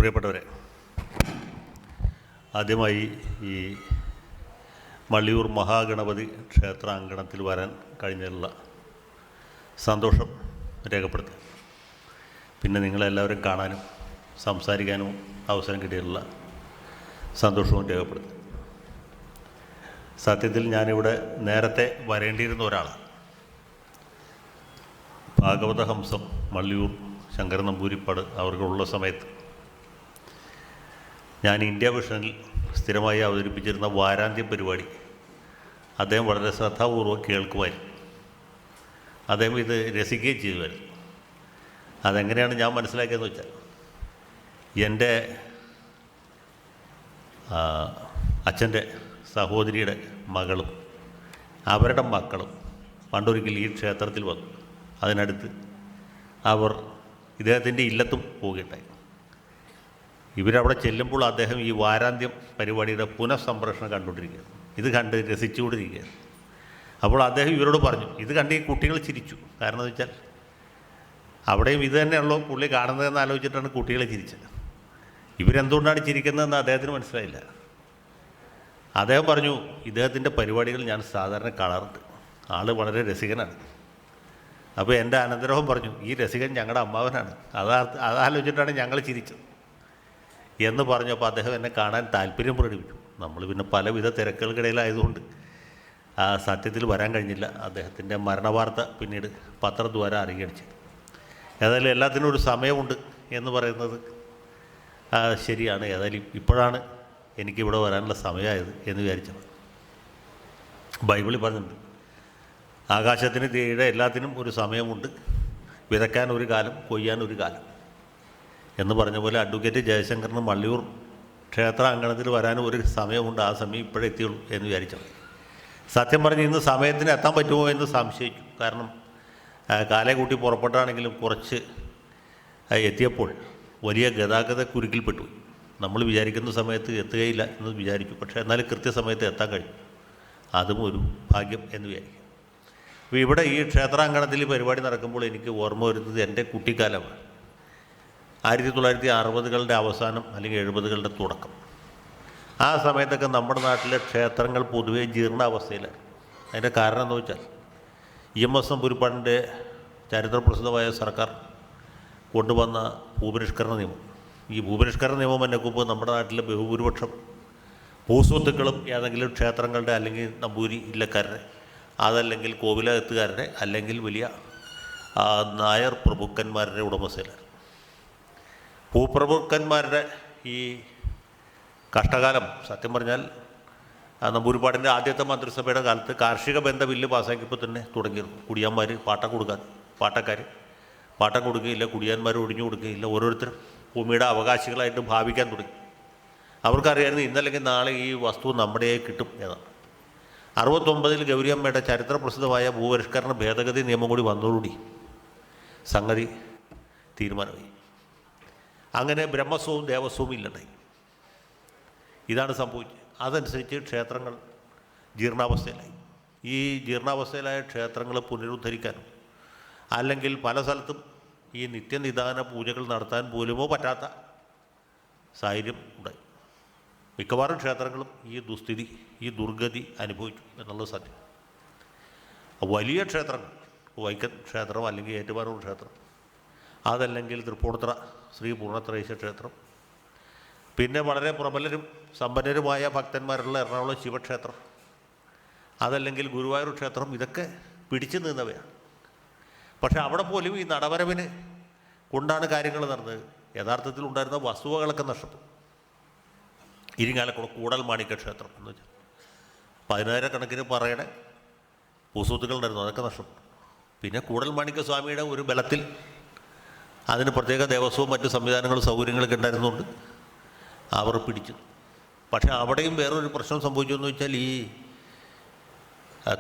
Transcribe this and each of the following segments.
പ്രിയപ്പെട്ടവരെ, ആദ്യമായി ഈ മള്ളിയൂർ മഹാഗണപതി ക്ഷേത്രാങ്കണത്തിൽ വരാൻ കഴിഞ്ഞതിലുള്ള സന്തോഷം രേഖപ്പെടുത്തുക. പിന്നെ നിങ്ങളെല്ലാവരും കാണാനും സംസാരിക്കാനും അവസരം കിട്ടിയിട്ടുള്ള സന്തോഷവും രേഖപ്പെടുത്തുക. സത്യത്തിൽ ഞാനിവിടെ നേരത്തെ വരേണ്ടിയിരുന്ന ഒരാളാണ്. ഭാഗവതഹംസം മള്ളിയൂർ ശങ്കരൻ നമ്പൂതിരിപ്പാട് അവർക്കുള്ള സമയത്ത് ഞാൻ ഇന്ത്യ വിഷനിൽ സ്ഥിരമായി അവതരിപ്പിച്ചിരുന്ന വാരാന്ത്യ പരിപാടി അദ്ദേഹം വളരെ ശ്രദ്ധാപൂർവ്വം കേൾക്കുമായിരുന്നു. അദ്ദേഹം ഇത് രസിക്കുകയും ചെയ്യുമായിരുന്നു. അതെങ്ങനെയാണ് ഞാൻ മനസ്സിലാക്കിയതെന്ന് വെച്ചാൽ, എൻ്റെ അച്ഛൻ്റെ സഹോദരിയുടെ മകളും അവരുടെ മക്കളും പണ്ടൊരിക്കൽ ഈ ക്ഷേത്രത്തിൽ വന്നു. അതിനടുത്ത് അവർ ഇദ്ദേഹത്തിൻ്റെ ഇല്ലത്തും പോവുകയുണ്ടായി. ഇവരവിടെ ചെല്ലുമ്പോൾ അദ്ദേഹം ഈ വാരാന്ത്യം പരിപാടിയുടെ പുനഃസംപ്രേഷണം കണ്ടുകൊണ്ടിരിക്കുകയാണ്. ഇത് കണ്ട് രസിച്ചുകൊണ്ടിരിക്കുകയാണ്. അപ്പോൾ അദ്ദേഹം ഇവരോട് പറഞ്ഞു, ഇത് കണ്ട് ഈ കുട്ടികൾ ചിരിച്ചു. കാരണം എന്ന് വെച്ചാൽ അവിടെയും ഇത് തന്നെയുള്ളൂ പുള്ളി കാണുന്നതെന്ന് ആലോചിച്ചിട്ടാണ് കുട്ടികൾ ചിരിച്ചത്. ഇവരെന്തുകൊണ്ടാണ് ചിരിക്കുന്നതെന്ന് അദ്ദേഹത്തിന് മനസ്സിലായില്ല. അദ്ദേഹം പറഞ്ഞു, ഇദ്ദേഹത്തിൻ്റെ പരിപാടികൾ ഞാൻ സാധാരണ കാണാറുണ്ട്, ആൾ വളരെ രസികനാണ്. അപ്പോൾ എൻ്റെ അനന്തരവൻ പറഞ്ഞു, ഈ രസികൻ ഞങ്ങളുടെ അമ്മാവനാണ്, അതാലോചിച്ചിട്ടാണ് ഞങ്ങൾ ചിരിച്ചത് എന്ന് പറഞ്ഞപ്പോൾ അദ്ദേഹം എന്നെ കാണാൻ താല്പര്യം പ്രകടിപ്പിച്ചു. നമ്മൾ പിന്നെ പലവിധ തിരക്കുകൾക്കിടയിലായതുകൊണ്ട് സത്യത്തിൽ വരാൻ കഴിഞ്ഞില്ല. അദ്ദേഹത്തിൻ്റെ മരണവാർത്ത പിന്നീട് പത്രദ്വാര അറിയുകയാണ് ചെയ്തു. ഏതായാലും എല്ലാത്തിനും ഒരു സമയമുണ്ട് എന്ന് പറയുന്നത് ശരിയാണ്. ഏതായാലും ഇപ്പോഴാണ് എനിക്കിവിടെ വരാനുള്ള സമയമായത് എന്ന് വിചാരിച്ചത്. ബൈബിളിൽ പറഞ്ഞിട്ടുണ്ട്, ആകാശത്തിന് തീരെ എല്ലാത്തിനും ഒരു സമയമുണ്ട്, വിതയ്ക്കാൻ ഒരു കാലം, കൊയ്യാൻ ഒരു കാലം എന്ന് പറഞ്ഞ പോലെ അഡ്വക്കേറ്റ് ജയശങ്കറിന് മള്ളിയൂർ ക്ഷേത്രാങ്കണത്തിൽ വരാനും ഒരു സമയമുണ്ട്. ആ സമയം ഇപ്പോഴേ എത്തിയുള്ളൂ എന്ന് വിചാരിച്ചത്. സത്യം പറഞ്ഞ് ഇന്ന് സമയത്തിന് എത്താൻ പറ്റുമോ എന്ന് സംശയിച്ചു. കാരണം കാലേ കൂട്ടി പുറപ്പെട്ടാണെങ്കിലും കുറച്ച് എത്തിയപ്പോൾ വലിയ ഗതാഗത കുരുക്കിൽപ്പെട്ടു. നമ്മൾ വിചാരിക്കുന്ന സമയത്ത് എത്തുകയില്ല എന്ന് വിചാരിച്ചു. പക്ഷേ എന്നാലും കൃത്യസമയത്ത് എത്താൻ കഴിഞ്ഞു. അതും ഒരു ഭാഗ്യം എന്ന് വിചാരിക്കും. അപ്പോൾ ഇവിടെ ഈ ക്ഷേത്രാങ്കണത്തിൽ പരിപാടി നടക്കുമ്പോൾ എനിക്ക് ഓർമ്മ വരുന്നത് എൻ്റെ കുട്ടിക്കാലമാണ്. 1960കളുടെ അവസാനം അല്ലെങ്കിൽ 70കളുടെ തുടക്കം. ആ സമയത്തൊക്കെ നമ്മുടെ നാട്ടിലെ ക്ഷേത്രങ്ങൾ പൊതുവേ ജീർണാവസ്ഥയിലാണ്. അതിൻ്റെ കാരണം എന്ന് വെച്ചാൽ EMS നമ്പൂതിരിപ്പാടിൻ്റെ ചരിത്രപ്രസിദ്ധമായ സർക്കാർ കൊണ്ടുവന്ന ഭൂപരിഷ്കരണ നിയമം. ഈ ഭൂപരിഷ്കരണ നിയമം എന്നെ മുമ്പ് നമ്മുടെ നാട്ടിലെ ബഹുഭൂരിപക്ഷം ഭൂസ്വത്തുക്കളും ഏതെങ്കിലും ക്ഷേത്രങ്ങളുടെ അല്ലെങ്കിൽ നമ്പൂരി ഇല്ലക്കാരുടെ, അതല്ലെങ്കിൽ കോവിലകത്തുകാരുടെ, അല്ലെങ്കിൽ വലിയ നായർ പ്രഭുക്കന്മാരുടെ ഉടമസ്ഥയിലാണ്. ഭൂപ്രഭുക്കന്മാരുടെ ഈ കഷ്ടകാലം സത്യം പറഞ്ഞാൽ നമ്പൂതിരിപ്പാടിൻ്റെ ആദ്യത്തെ മന്ത്രിസഭയുടെ കാലത്ത് കാർഷിക ബന്ധ ബില്ല് പാസ്സാക്കിയപ്പോൾ തന്നെ തുടങ്ങിയിരുന്നു. കുടിയാന്മാർ പാട്ടക്കാർ പാട്ടം കൊടുക്കുകയില്ല, കുടിയാന്മാർ ഒഴിഞ്ഞു കൊടുക്കുകയില്ല, ഓരോരുത്തരും ഭൂമിയുടെ അവകാശികളായിട്ട് ഭാവിക്കാൻ തുടങ്ങി. അവർക്കറിയായിരുന്നു ഇന്നല്ലെങ്കിൽ നാളെ ഈ വസ്തു നമ്മുടെ കിട്ടും എന്നാണ്. 69 ഗൗരിയമ്മയുടെ ചരിത്രപ്രസിദ്ധമായ ഭൂപരിഷ്കരണ ഭേദഗതി നിയമം കൂടി വന്നതോടുകൂടി സംഗതി തീരുമാനമായി. അങ്ങനെ ബ്രഹ്മസ്വവും ദേവസ്വവും ഇല്ലണ്ടായി. ഇതാണ് സംഭവിച്ചത്. അതനുസരിച്ച് ക്ഷേത്രങ്ങൾ ജീർണാവസ്ഥയിലായി. ഈ ജീർണാവസ്ഥയിലായ ക്ഷേത്രങ്ങൾ പുനരുദ്ധരിക്കാനും അല്ലെങ്കിൽ പല സ്ഥലത്തും ഈ നിത്യനിദാന പൂജകൾ നടത്താൻ പോലുമോ പറ്റാത്ത സാഹചര്യം ഉണ്ടായി. മിക്കവാറും ക്ഷേത്രങ്ങളും ഈ ദുസ്ഥിതി, ഈ ദുർഗതി അനുഭവിച്ചു എന്നുള്ളത് സത്യം. വലിയ ക്ഷേത്രങ്ങൾ, വൈക്കം ക്ഷേത്രം അല്ലെങ്കിൽ ഏറ്റുമാനൂർ ക്ഷേത്രം, അതല്ലെങ്കിൽ തൃപ്പൂണിത്തുറ ശ്രീ പൂർണ്ണത്രയീശ ക്ഷേത്രം, പിന്നെ വളരെ പ്രബലരും സമ്പന്നരുമായ ഭക്തന്മാരുള്ള എറണാകുളം ശിവക്ഷേത്രം, അതല്ലെങ്കിൽ ഗുരുവായൂർ ക്ഷേത്രം, ഇതൊക്കെ പിടിച്ചു നിന്നവയാണ്. പക്ഷേ അവിടെ പോലും ഈ നടവരവിന് കൊണ്ടാണ് കാര്യങ്ങൾ നടന്നത്. യഥാർത്ഥത്തിൽ ഉണ്ടായിരുന്ന വസ്തുവകളൊക്കെ നഷ്ടപ്പെട്ടു. ഇരിങ്ങാലക്കുട കൂടൽ മാണിക്യ ക്ഷേത്രം എന്ന് വെച്ചാൽ 10,000 പറയുടെ ഭൂസ്വത്തുക്കൾ ഉണ്ടായിരുന്നു, അതൊക്കെ നഷ്ടപ്പെട്ടു. പിന്നെ കൂടൽ മാണിക്യ സ്വാമിയുടെ ഒരു ബലത്തിൽ അതിന് പ്രത്യേക ദേവസ്വവും മറ്റു സംവിധാനങ്ങളും സൗകര്യങ്ങളൊക്കെ ഉണ്ടായിരുന്നുകൊണ്ട് അവർ പിടിച്ചു. പക്ഷേ അവിടെയും വേറൊരു പ്രശ്നം സംഭവിച്ചു എന്ന് വെച്ചാൽ ഈ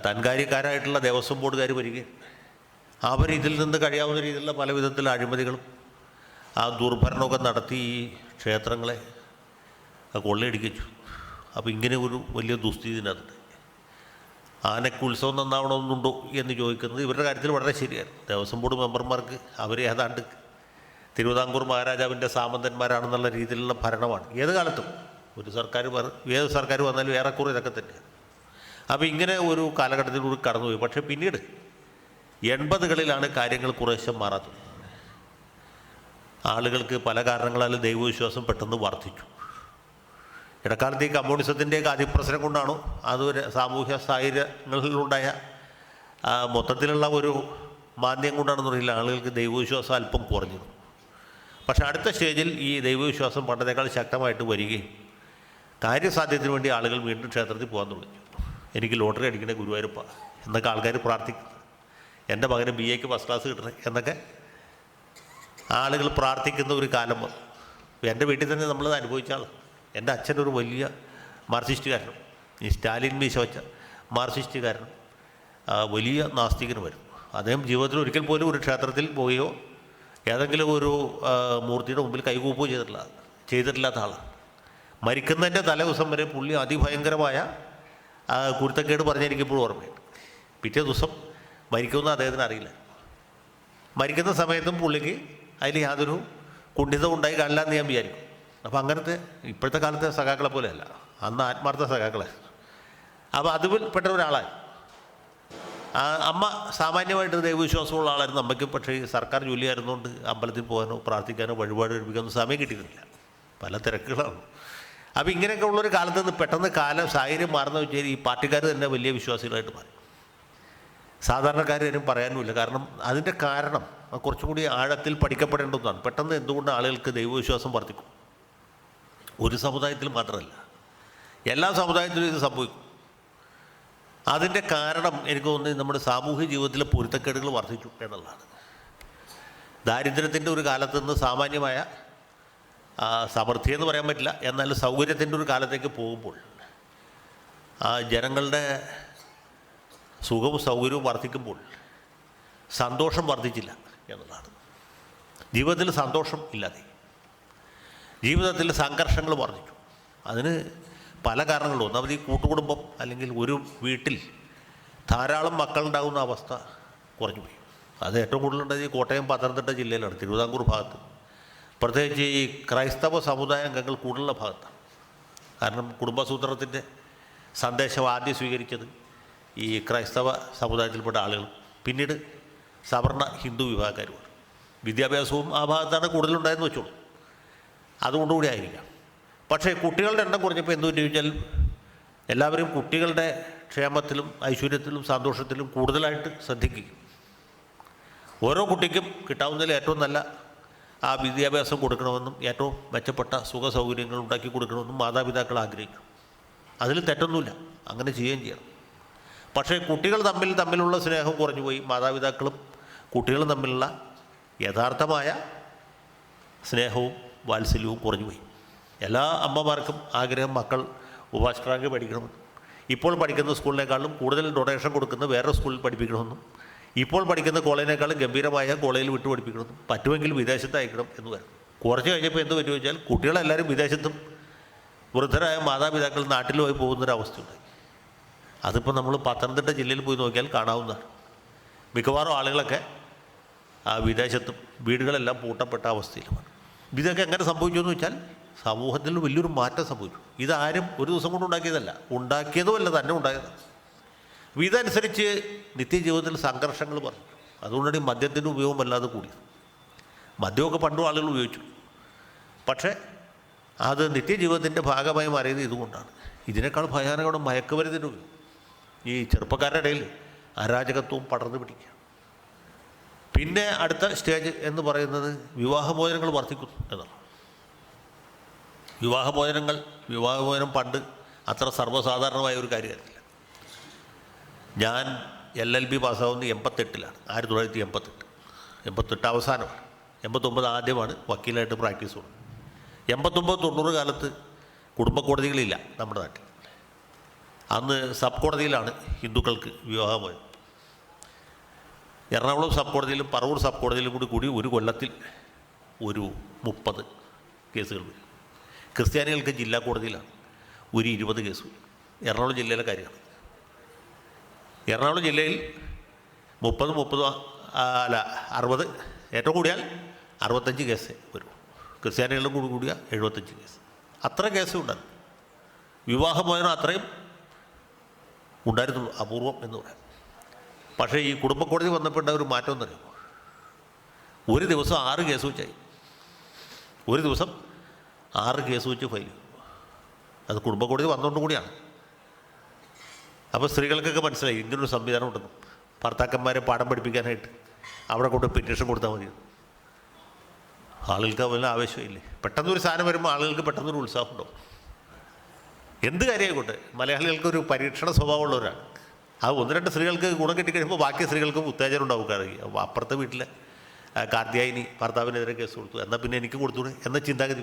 തൻകാര്യക്കാരായിട്ടുള്ള ദേവസ്വം ബോർഡുകാർ വരികയും അവരിതിൽ നിന്ന് കഴിയാവുന്ന രീതിയിലുള്ള പല വിധത്തിലുള്ള അഴിമതികളും ദുർഭരണമൊക്കെ നടത്തി ഈ ക്ഷേത്രങ്ങളെ കൊള്ളയടിച്ചു. അപ്പോൾ ഇങ്ങനെ ഒരു വലിയ ദുസ്ഥിതിനകത്ത് ആനയ്ക്ക് ഉത്സവം നന്നാവണമെന്നുണ്ടോ എന്ന് ചോദിക്കുന്നത് ഇവരുടെ കാര്യത്തിൽ വളരെ ശരിയാണ്. ദേവസ്വം ബോർഡ് മെമ്പർമാർക്ക് അവർ ഏതാണ്ട് തിരുവിതാംകൂർ മഹാരാജാവിൻ്റെ സാമന്തന്മാരാണെന്നുള്ള രീതിയിലുള്ള ഭരണമാണ് ഏത് കാലത്തും. ഏത് സർക്കാർ വന്നാലും ഏറെക്കുറെ ഇതൊക്കെ തന്നെയാണ്. അപ്പോൾ ഇങ്ങനെ ഒരു കാലഘട്ടത്തിലൂടെ കടന്നുപോയി. പക്ഷേ പിന്നീട് 80കളിലാണ് കാര്യങ്ങൾ കുറേശ്ശെ മാറാത്തത്. ആളുകൾക്ക് പല കാരണങ്ങളാലും ദൈവവിശ്വാസം പെട്ടെന്ന് വർദ്ധിച്ചു. ഇടക്കാലത്ത് ഈ കമ്മ്യൂണിസത്തിൻ്റെയൊക്കെ അതിപ്രസരം കൊണ്ടാണോ അതൊരു സാമൂഹ്യ സാഹചര്യങ്ങളിലുണ്ടായ മൊത്തത്തിലുള്ള ഒരു മാന്ദ്യം കൊണ്ടാണെന്നറിയില്ല, ആളുകൾക്ക് ദൈവവിശ്വാസം അല്പം കുറഞ്ഞിരുന്നു. പക്ഷേ അടുത്ത സ്റ്റേജിൽ ഈ ദൈവവിശ്വാസം പണ്ടത്തേക്കാൾ ശക്തമായിട്ട് വരികയും കാര്യസാധ്യത്തിന് വേണ്ടി ആളുകൾ വീണ്ടും ക്ഷേത്രത്തിൽ പോകാൻ തുടങ്ങി. എനിക്ക് ലോട്ടറി അടിക്കണേ ഗുരുവായൂരപ്പ എന്നൊക്കെ ആൾക്കാർ പ്രാർത്ഥിക്കുന്നു. എൻ്റെ മകന് BAക്ക് ഫസ്റ്റ് ക്ലാസ് കിട്ടണേ എന്നൊക്കെ ആളുകൾ പ്രാർത്ഥിക്കുന്ന ഒരു കാലം വന്നു. എൻ്റെ വീട്ടിൽ തന്നെ നമ്മളത് അനുഭവിച്ചാണ്. എൻ്റെ അച്ഛനൊരു വലിയ മാർക്സിസ്റ്റുകാരനും, ഈ സ്റ്റാലിൻ മീശ വെച്ച മാർക്സിസ്റ്റുകാരനും വലിയ നാസ്തികനുമായിരുന്നു. അദ്ദേഹം ജീവിതത്തിൽ ഒരിക്കൽ പോലും ഒരു ക്ഷേത്രത്തിൽ പോവുകയോ ഏതെങ്കിലും ഒരു മൂർത്തിയുടെ മുമ്പിൽ കൈകൂപ്പുകയോ ചെയ്തിട്ടില്ലാത്ത ആളാണ്. മരിക്കുന്നതിൻ്റെ തലേ ദിവസം വരെ പുള്ളി അതിഭയങ്കരമായ കുരുത്തക്കേട് പറഞ്ഞെനിക്കിപ്പോഴും ഓർമ്മയുണ്ട്. പിറ്റേ ദിവസം മരിക്കുമെന്ന് അദ്ദേഹത്തിന് അറിയില്ല. മരിക്കുന്ന സമയത്തും പുള്ളിക്ക് അതിൽ യാതൊരു കുണ്ഠിതം ഉണ്ടായി കാണില്ല എന്ന് ഞാൻ വിചാരിക്കും. അപ്പോൾ അങ്ങനത്തെ ഇപ്പോഴത്തെ കാലത്തെ സഖാക്കളെ പോലെയല്ല, അന്ന് ആത്മാർത്ഥ സഖാക്കളെ. അപ്പോൾ അതിൽപ്പെട്ട ഒരാളായി. അമ്മ സാമാന്യമായിട്ട് ദൈവവിശ്വാസമുള്ള ആളായിരുന്നു. അമ്മയ്ക്ക് പക്ഷേ സർക്കാർ ജോലി ആയിരുന്നുകൊണ്ട് അമ്പലത്തിൽ പോകാനോ പ്രാർത്ഥിക്കാനോ വഴിപാട് കഴിപ്പിക്കാനോ സമയം കിട്ടിയിരുന്നില്ല, പല തിരക്കുകളാണ്. അപ്പോൾ ഇങ്ങനെയൊക്കെ ഉള്ളൊരു കാലത്ത് നിന്ന് പെട്ടെന്ന് സാഹചര്യം മാറുന്ന വെച്ചാൽ ഈ പാർട്ടിക്കാർ തന്നെ വലിയ വിശ്വാസികളായിട്ട് മാറി. സാധാരണക്കാരും പറയാനുമില്ല. കാരണം അതിൻ്റെ കാരണം കുറച്ചും കൂടി ആഴത്തിൽ പഠിക്കപ്പെടേണ്ടതാണ്. പെട്ടെന്ന് എന്തുകൊണ്ട് ആളുകൾക്ക് ദൈവവിശ്വാസം വർദ്ധിക്കും? ഒരു സമുദായത്തിൽ മാത്രമല്ല, എല്ലാ സമുദായത്തിലും ഇത് സംഭവിക്കും. അതിൻ്റെ കാരണം എനിക്ക് തോന്നുന്നത് നമ്മുടെ സാമൂഹ്യ ജീവിതത്തിലെ പൊരുത്തക്കേടുകൾ വർദ്ധിച്ചു എന്നുള്ളതാണ്. ദാരിദ്ര്യത്തിൻ്റെ ഒരു കാലത്ത് നിന്ന് സാമാന്യമായ സമൃദ്ധി എന്ന് പറയാൻ പറ്റില്ല, എന്നാൽ സൗകര്യത്തിൻ്റെ ഒരു കാലത്തേക്ക് പോകുമ്പോൾ ജനങ്ങളുടെ സുഖവും സൗകര്യവും വർദ്ധിക്കുമ്പോൾ സന്തോഷം വർദ്ധിച്ചില്ല എന്നുള്ളതാണ്. ജീവിതത്തിൽ സന്തോഷം ഇല്ലാതെ ജീവിതത്തിൽ സംഘർഷങ്ങൾ വർദ്ധിച്ചു. അതിന് പല കാരണങ്ങളും. ഒന്നാമത് ഈ കൂട്ടുകുടുംബം അല്ലെങ്കിൽ ഒരു വീട്ടിൽ ധാരാളം മക്കളുണ്ടാകുന്ന അവസ്ഥ കുറഞ്ഞുപോയി. അത് ഏറ്റവും കൂടുതലുണ്ടായത് ഈ കോട്ടയം പത്തനംതിട്ട ജില്ലയിലാണ്, തിരുവിതാംകൂർ ഭാഗത്ത്. പ്രത്യേകിച്ച് ഈ ക്രൈസ്തവ സമുദായ അംഗങ്ങൾ കൂടുതലുള്ള ഭാഗത്താണ്. കാരണം കുടുംബസൂത്രത്തിൻ്റെ സന്ദേശം ആദ്യം സ്വീകരിച്ചത് ഈ ക്രൈസ്തവ സമുദായത്തിൽപ്പെട്ട ആളുകൾ, പിന്നീട് സവർണ ഹിന്ദു വിഭാഗക്കാരുമാണ്. വിദ്യാഭ്യാസവും ആ ഭാഗത്താണ് കൂടുതലുണ്ടായെന്ന് വെച്ചോളൂ. അതുകൊണ്ടുകൂടി ആയിരിക്കാം. പക്ഷേ കുട്ടികളുടെ എണ്ണം കുറഞ്ഞപ്പോൾ എന്തു ചോദിച്ചാൽ എല്ലാവരും കുട്ടികളുടെ ക്ഷേമത്തിലും ഐശ്വര്യത്തിലും സന്തോഷത്തിലും കൂടുതലായിട്ട് ശ്രദ്ധിക്കും. ഓരോ കുട്ടിക്കും കിട്ടാവുന്നതിൽ ഏറ്റവും നല്ല വിദ്യാഭ്യാസം കൊടുക്കണമെന്നും ഏറ്റവും മെച്ചപ്പെട്ട സുഖ സൗകര്യങ്ങൾ ഉണ്ടാക്കി കൊടുക്കണമെന്നും മാതാപിതാക്കൾ ആഗ്രഹിക്കും. അതിൽ തെറ്റൊന്നുമില്ല, അങ്ങനെ ചെയ്യുകയും ചെയ്യണം. പക്ഷേ കുട്ടികൾ തമ്മിലുള്ള സ്നേഹം കുറഞ്ഞുപോയി. മാതാപിതാക്കളും കുട്ടികളും തമ്മിലുള്ള യഥാർത്ഥമായ സ്നേഹവും വാത്സല്യവും കുറഞ്ഞുപോയി. എല്ലാ അമ്മമാർക്കും ആഗ്രഹം മക്കൾ ഉപാഷ്ടാംഗ പഠിക്കണമെന്നും ഇപ്പോൾ പഠിക്കുന്ന സ്കൂളിനേക്കാളും കൂടുതൽ ഡൊണേഷൻ കൊടുക്കുന്ന വേറെ സ്കൂളിൽ പഠിപ്പിക്കണമെന്നും ഇപ്പോൾ പഠിക്കുന്ന കോളേജിനേക്കാളും ഗംഭീരമായ കോളേജിൽ വിട്ടു പഠിപ്പിക്കണമെന്നും പറ്റുമെങ്കിൽ വിദേശത്ത് അയക്കണം എന്ന് വരും. കുറച്ച് കഴിഞ്ഞപ്പോൾ എന്ത് പറ്റുമെന്ന് വെച്ചാൽ കുട്ടികളെല്ലാവരും വിദേശത്തും വൃദ്ധരായ മാതാപിതാക്കൾ നാട്ടിൽ പോയി പോകുന്നൊരവസ്ഥയുണ്ടായി. അതിപ്പോൾ നമ്മൾ പത്തനംതിട്ട ജില്ലയിൽ പോയി നോക്കിയാൽ കാണാവുന്നതാണ്. മിക്കവാറും ആളുകളൊക്കെ വിദേശത്തും വീടുകളെല്ലാം പൂട്ടപ്പെട്ട അവസ്ഥയിലുമാണ്. ഇതൊക്കെ എങ്ങനെ സംഭവിച്ചു എന്ന് വെച്ചാൽ സമൂഹത്തിൽ വലിയൊരു മാറ്റം സംഭവിച്ചു. ഇതാരും ഒരു ദിവസം കൊണ്ട് ഉണ്ടാക്കിയതല്ല, ഉണ്ടാക്കിയതുമല്ല, തന്നെ ഉണ്ടായതാണ്. അപ്പോൾ ഇതനുസരിച്ച് നിത്യജീവിതത്തിൽ സംഘർഷങ്ങൾ പറഞ്ഞു. അതുകൊണ്ടാണ് ഈ മദ്യത്തിൻ്റെ ഉപയോഗം വല്ലാതെ കൂടിയത്. മദ്യമൊക്കെ പണ്ടും ആളുകൾ ഉപയോഗിച്ചു, പക്ഷേ അത് നിത്യജീവിതത്തിൻ്റെ ഭാഗമായി മാറിയത് ഇതുകൊണ്ടാണ്. ഇതിനേക്കാൾ ഭയാനകമാണ് മയക്കുമരുന്നിൻ്റെ ഉപയോഗം. ഈ ചെറുപ്പക്കാരുടെ ഇടയിൽ അരാജകത്വവും പടർന്നു പിടിക്കുക. പിന്നെ അടുത്ത സ്റ്റേജ് എന്ന് പറയുന്നത് വിവാഹമോചനങ്ങൾ വർദ്ധിക്കുന്നു എന്നാണ്. വിവാഹമോചനം പണ്ട് അത്ര സർവ്വസാധാരണമായ ഒരു കാര്യമായിരുന്നില്ല. ഞാൻ LLB പാസ്സാവുന്നത് 88-ലാണ്, 1988. 88 അവസാനമാണ്, 89 ആദ്യമാണ് വക്കീലായിട്ട് പ്രാക്ടീസ് തുടങ്ങുന്നത്. 89-90 കാലത്ത് കുടുംബ കോടതികളില്ല നമ്മുടെ നാട്ടിൽ. അന്ന് സബ് കോടതിയിലാണ് ഹിന്ദുക്കൾക്ക് വിവാഹമോചനം. എറണാകുളം സബ് കോടതിയിലും പറവൂർ സബ് കോടതിയിലും കൂടി ഒരു കൊല്ലത്തിൽ ഒരു 30 കേസുകൾ വരും. ക്രിസ്ത്യാനികൾക്ക് ജില്ലാ കോടതിയിലാണ് ഒരു 20 കേസ് വരും. എറണാകുളം ജില്ലയിലെ കാര്യമാണ്. എറണാകുളം ജില്ലയിൽ 60 ഏറ്റവും കൂടിയാൽ 65 കേസ് വരും. ക്രിസ്ത്യാനികളും കൂടി കൂടിയ 75 കേസ്. അത്ര കേസ് ഉണ്ടായിരുന്നു. വിവാഹമോചനം അത്രയും ഉണ്ടായിരുന്നു, അപൂർവം എന്ന് പറയാം. പക്ഷേ ഈ കുടുംബ കോടതി വന്നപ്പോൾ ഒരു മാറ്റം എന്നറിയുമോ? ഒരു ദിവസം 6 കേസ് വെച്ചായി. ഒരു ദിവസം 6 കേസ് വെച്ച് ഫയൽ ചെയ്യും. അത് കുടുംബ കോടതി വന്നുകൊണ്ടും കൂടിയാണ്. അപ്പോൾ സ്ത്രീകൾക്കൊക്കെ മനസ്സിലായി ഇങ്ങനൊരു സംവിധാനം ഉണ്ടെന്ന്. ഭർത്താക്കന്മാരെ പാഠം പഠിപ്പിക്കാനായിട്ട് അവിടെ കൊണ്ട് പെറ്റീഷൻ കൊടുത്താൽ മതി. ആളുകൾക്ക് വല്ല ആവശ്യമില്ലേ? പെട്ടെന്നൊരു സാധനം വരുമ്പോൾ ആളുകൾക്ക് പെട്ടെന്നൊരു ഉത്സാഹം ഉണ്ടാവും. എന്ത് കാര്യമായിക്കോട്ടെ, മലയാളികൾക്കൊരു പരീക്ഷണ സ്വഭാവമുള്ളവരാണ്. അത് 1-2 സ്ത്രീകൾക്ക് ഗുണം കിട്ടിക്കഴിയുമ്പോൾ ബാക്കി സ്ത്രീകൾക്കും ഉത്തേജനം ഉണ്ടാവും. അപ്പോൾ അപ്പുറത്തെ വീട്ടിലെ കാർത്തിയായിനി ഭർത്താവിനെതിരെ കേസ് കൊടുത്തു, എന്നാൽ പിന്നെ എനിക്ക് കൊടുത്തൂടെ എന്ന ചിന്താഗതി.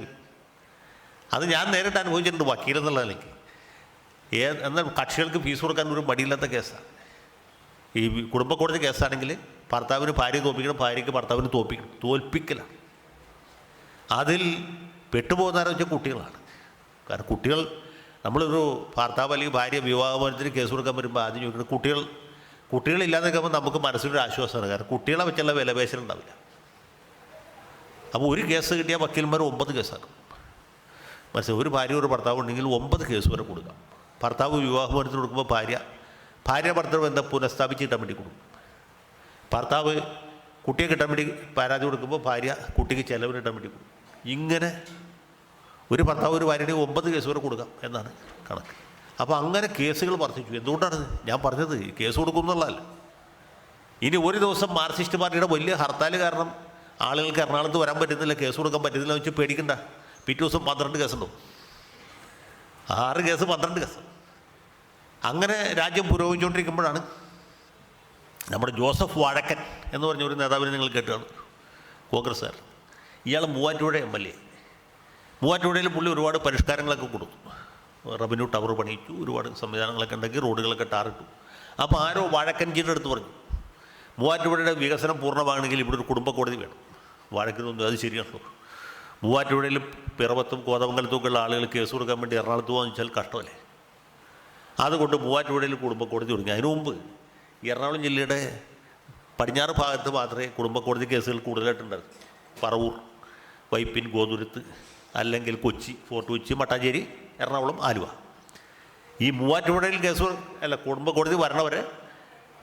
അത് ഞാൻ നേരിട്ട് അനുഭവിച്ചിട്ടുണ്ട് വക്കീലെന്നുള്ള നിലയ്ക്ക്. എന്നാൽ കക്ഷികൾക്ക് ഫീസ് കൊടുക്കാൻ ഒരു മടിയില്ലാത്ത കേസാണ്. ഈ കുടുംബ കോടതി കേസാണെങ്കിൽ ഭർത്താവിന് ഭാര്യ തോൽപ്പിക്കണം, ഭാര്യയ്ക്ക് ഭർത്താവിന് തോൽപ്പിക്കലാണ്. അതിൽ പെട്ടുപോകുന്നവരെ വെച്ചാൽ കുട്ടികളാണ്. കാരണം കുട്ടികൾ, നമ്മളൊരു ഭർത്താവ് അല്ലെങ്കിൽ ഭാര്യ വിവാഹമോചനത്തിന് കേസ് കൊടുക്കാൻ വരുമ്പോൾ ആദ്യം ചോദിക്കുന്നത് കുട്ടികളില്ലാതെ നിൽക്കുമ്പോൾ നമുക്ക് മനസ്സിലൊരു ആശ്വാസമാണ്. കാരണം കുട്ടികളെ വെച്ചുള്ള വിലപേശലുണ്ടാവില്ല. അപ്പോൾ ഒരു കേസ് കിട്ടിയാൽ വക്കീൽമാർ 9 കേസാക്കും. മനസ്സിലായി? ഒരു ഭാര്യ ഒരു ഭർത്താവ് ഉണ്ടെങ്കിൽ 9 കേസ് വരെ കൊടുക്കാം. ഭർത്താവ് വിവാഹമോചനത്തിന് കൊടുക്കുമ്പോൾ ഭാര്യ ഭർത്താവ് എന്താ പുനഃസ്ഥാപിച്ച് കിട്ടാൻ വേണ്ടി കൊടുക്കും. ഭർത്താവ് കുട്ടിയെ കിട്ടാൻ വേണ്ടി പരാതി കൊടുക്കുമ്പോൾ ഭാര്യ കുട്ടിക്ക് ചിലവിന് കിട്ടാൻ വേണ്ടി കൊടുക്കും. ഇങ്ങനെ ഒരു ഭർത്താവ് ഒരു ഭാര്യയുടെ 9 കേസ് വരെ കൊടുക്കാം എന്നാണ് കണക്ക്. അപ്പോൾ അങ്ങനെ കേസുകൾ വർദ്ധിച്ചു. എന്തുകൊണ്ടാണ് ഞാൻ പറഞ്ഞത്? കേസ് കൊടുക്കുന്നുള്ളതല്ല. ഇനി ഒരു ദിവസം മാർക്സിസ്റ്റ് പാർട്ടിയുടെ വലിയ ഹർത്താൽ കാരണം ആളുകൾക്ക് എറണാകുളത്ത് വരാൻ പറ്റുന്നില്ല, കേസ് കൊടുക്കാൻ പറ്റുന്നില്ല വെച്ച് പേടിക്കണ്ട. പിറ്റേ ദിവസം 12 കേസുണ്ടാവും. 6 കേസ് 12 കേസ്. അങ്ങനെ രാജ്യം പുരോഗമിച്ചുകൊണ്ടിരിക്കുമ്പോഴാണ് നമ്മുടെ ജോസഫ് വാഴക്കൻ എന്ന് പറഞ്ഞ ഒരു നേതാവിനെ നിങ്ങൾ കേട്ടാണ്, കോൺഗ്രസ്സുകാർ. ഇയാൾ മൂവാറ്റുപുഴ MLA. മൂവാറ്റുപുഴയിൽ പുള്ളി ഒരുപാട് പരിഷ്കാരങ്ങളൊക്കെ കൊടുത്തു. റവന്യൂ ടവർ പണിയിച്ചു, ഒരുപാട് സംവിധാനങ്ങളൊക്കെ ഉണ്ടാക്കി, റോഡുകളൊക്കെ ടാറിട്ടു. അപ്പോൾ ആരോ വാഴക്കൻജിയുടെ അടുത്ത് പറഞ്ഞു, മൂവാറ്റുപുഴയുടെ വികസനം പൂർണ്ണമാകണമെങ്കിൽ ഇവിടെ ഒരു കുടുംബ കോടതി വേണം. വാഴക്കനൊന്നും അത് ശരിയാണല്ലോ. മൂവാറ്റുപുഴയിൽ പിറവത്തും കോതമംഗലത്തും ഉള്ള ആളുകൾ കേസ് കൊടുക്കാൻ വേണ്ടി എറണാകുളത്ത് പോകാന്ന് വെച്ചാൽ കഷ്ടമല്ലേ. അതുകൊണ്ട് മൂവാറ്റുപുഴയിൽ കുടുംബ കോടതി തുടങ്ങി. അതിനു മുമ്പ് എറണാകുളം ജില്ലയുടെ പടിഞ്ഞാറ് ഭാഗത്ത് മാത്രമേ കുടുംബ കോടതി കേസുകൾ കൂടുതലായിട്ടുണ്ടായിരുന്നു. പറവൂർ, വൈപ്പിൻ, ഗോതുരുത്ത്, അല്ലെങ്കിൽ കൊച്ചി, ഫോർട്ട് കൊച്ചി, മട്ടാഞ്ചേരി, എറണാകുളം, ആലുവ. ഈ മൂവാറ്റുപുഴയിൽ കുടുംബ കോടതി വരണവരെ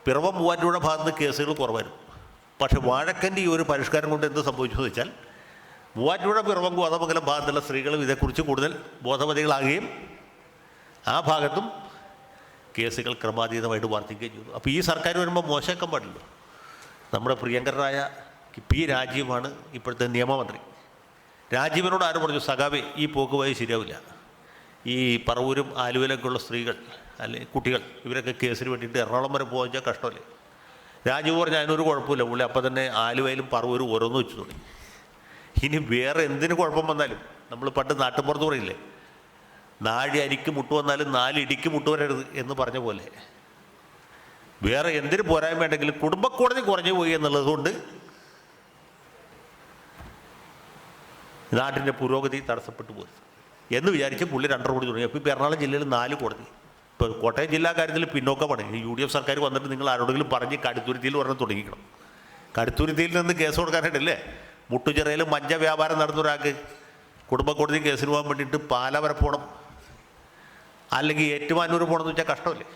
പിറവം മൂവാറ്റുപുഴ ഭാഗത്ത് കേസുകൾ കുറവായിരുന്നു. പക്ഷേ വാഴക്കൻ്റെ ഈ ഒരു പരിഷ്കാരം കൊണ്ട് എന്ത് സംഭവിച്ചു എന്ന് വെച്ചാൽ മൂവാറ്റുപുഴ, പിറവം, കോതമംഗലം ഭാഗത്തുള്ള സ്ത്രീകളും ഇതേക്കുറിച്ച് കൂടുതൽ ബോധവതികളാകുകയും ആ ഭാഗത്തും കേസുകൾ ക്രമാതീതമായിട്ട് വർദ്ധിക്കുകയും ചെയ്തു. അപ്പോൾ ഈ സർക്കാർ വരുമ്പോൾ മോശമാക്കാൻ പാടില്ല. നമ്മുടെ പ്രിയങ്കരനായ P. രാജീവാണ് ഇപ്പോഴത്തെ നിയമമന്ത്രി. രാജീവിനോട് ആരും പറഞ്ഞു, സഖാവേ ഈ പോക്ക് പോയി ശരിയാവില്ല, ഈ പറവൂരും ആലുവയിലൊക്കെ ഉള്ള സ്ത്രീകൾ അല്ലെങ്കിൽ കുട്ടികൾ ഇവരൊക്കെ കേസിന് വേണ്ടിയിട്ട് എറണാകുളം വരെ പോകാൻ വെച്ചാൽ കഷ്ടമല്ലേ. രാജീവ് പറഞ്ഞു അതിനൊരു കുഴപ്പമില്ല. പുള്ളി അപ്പം തന്നെ ആലുവയിലും പറവൂരും ഓരോന്ന് വെച്ച് തുടങ്ങി. ഇനി വേറെ എന്തിന് കുഴപ്പം വന്നാലും, നമ്മൾ പണ്ട് നാട്ടുമ്പുറത്ത് പറയില്ലേ, 4 അരിക്ക് മുട്ട് വന്നാലും 4 ഇടിക്ക് മുട്ട് വരരുത് എന്ന് പറഞ്ഞ പോലെ വേറെ എന്തിന് പോരായ്മ ഉണ്ടെങ്കിലും കുടുംബക്കോടതി കുറഞ്ഞു പോയി എന്നുള്ളത് കൊണ്ട് നാട്ടിൻ്റെ പുരോഗതി തടസ്സപ്പെട്ടു പോയി എന്ന് വിചാരിച്ച് പുള്ളി 2 കോടതി തുടങ്ങി. അപ്പോൾ ഇപ്പോൾ എറണാകുളം ജില്ലയിൽ 4 കോടതി. ഇപ്പോൾ കോട്ടയം ജില്ലാ കാര്യത്തിൽ പിന്നോക്കമാണ്. ഈ UDF സർക്കാർ വന്നിട്ട് നിങ്ങൾ ആരോടെങ്കിലും പറഞ്ഞ് കടുത്തുരുത്തിയിൽ പറഞ്ഞ് തുടങ്ങിക്കണം. കടുത്തുരുത്തിയിൽ നിന്ന് കേസ് കൊടുക്കാനായിട്ടല്ലേ മുട്ടുചിറയിൽ മഞ്ച വ്യാപാരം നടന്ന ഒരാൾക്ക് കുടുംബ കോടതി കേസിന് പോകാൻ വേണ്ടിയിട്ട് പാല വരെ പോകണം, അല്ലെങ്കിൽ ഏറ്റുമാനൂർ പോകണമെന്ന് വെച്ചാൽ കഷ്ടമല്ലേ.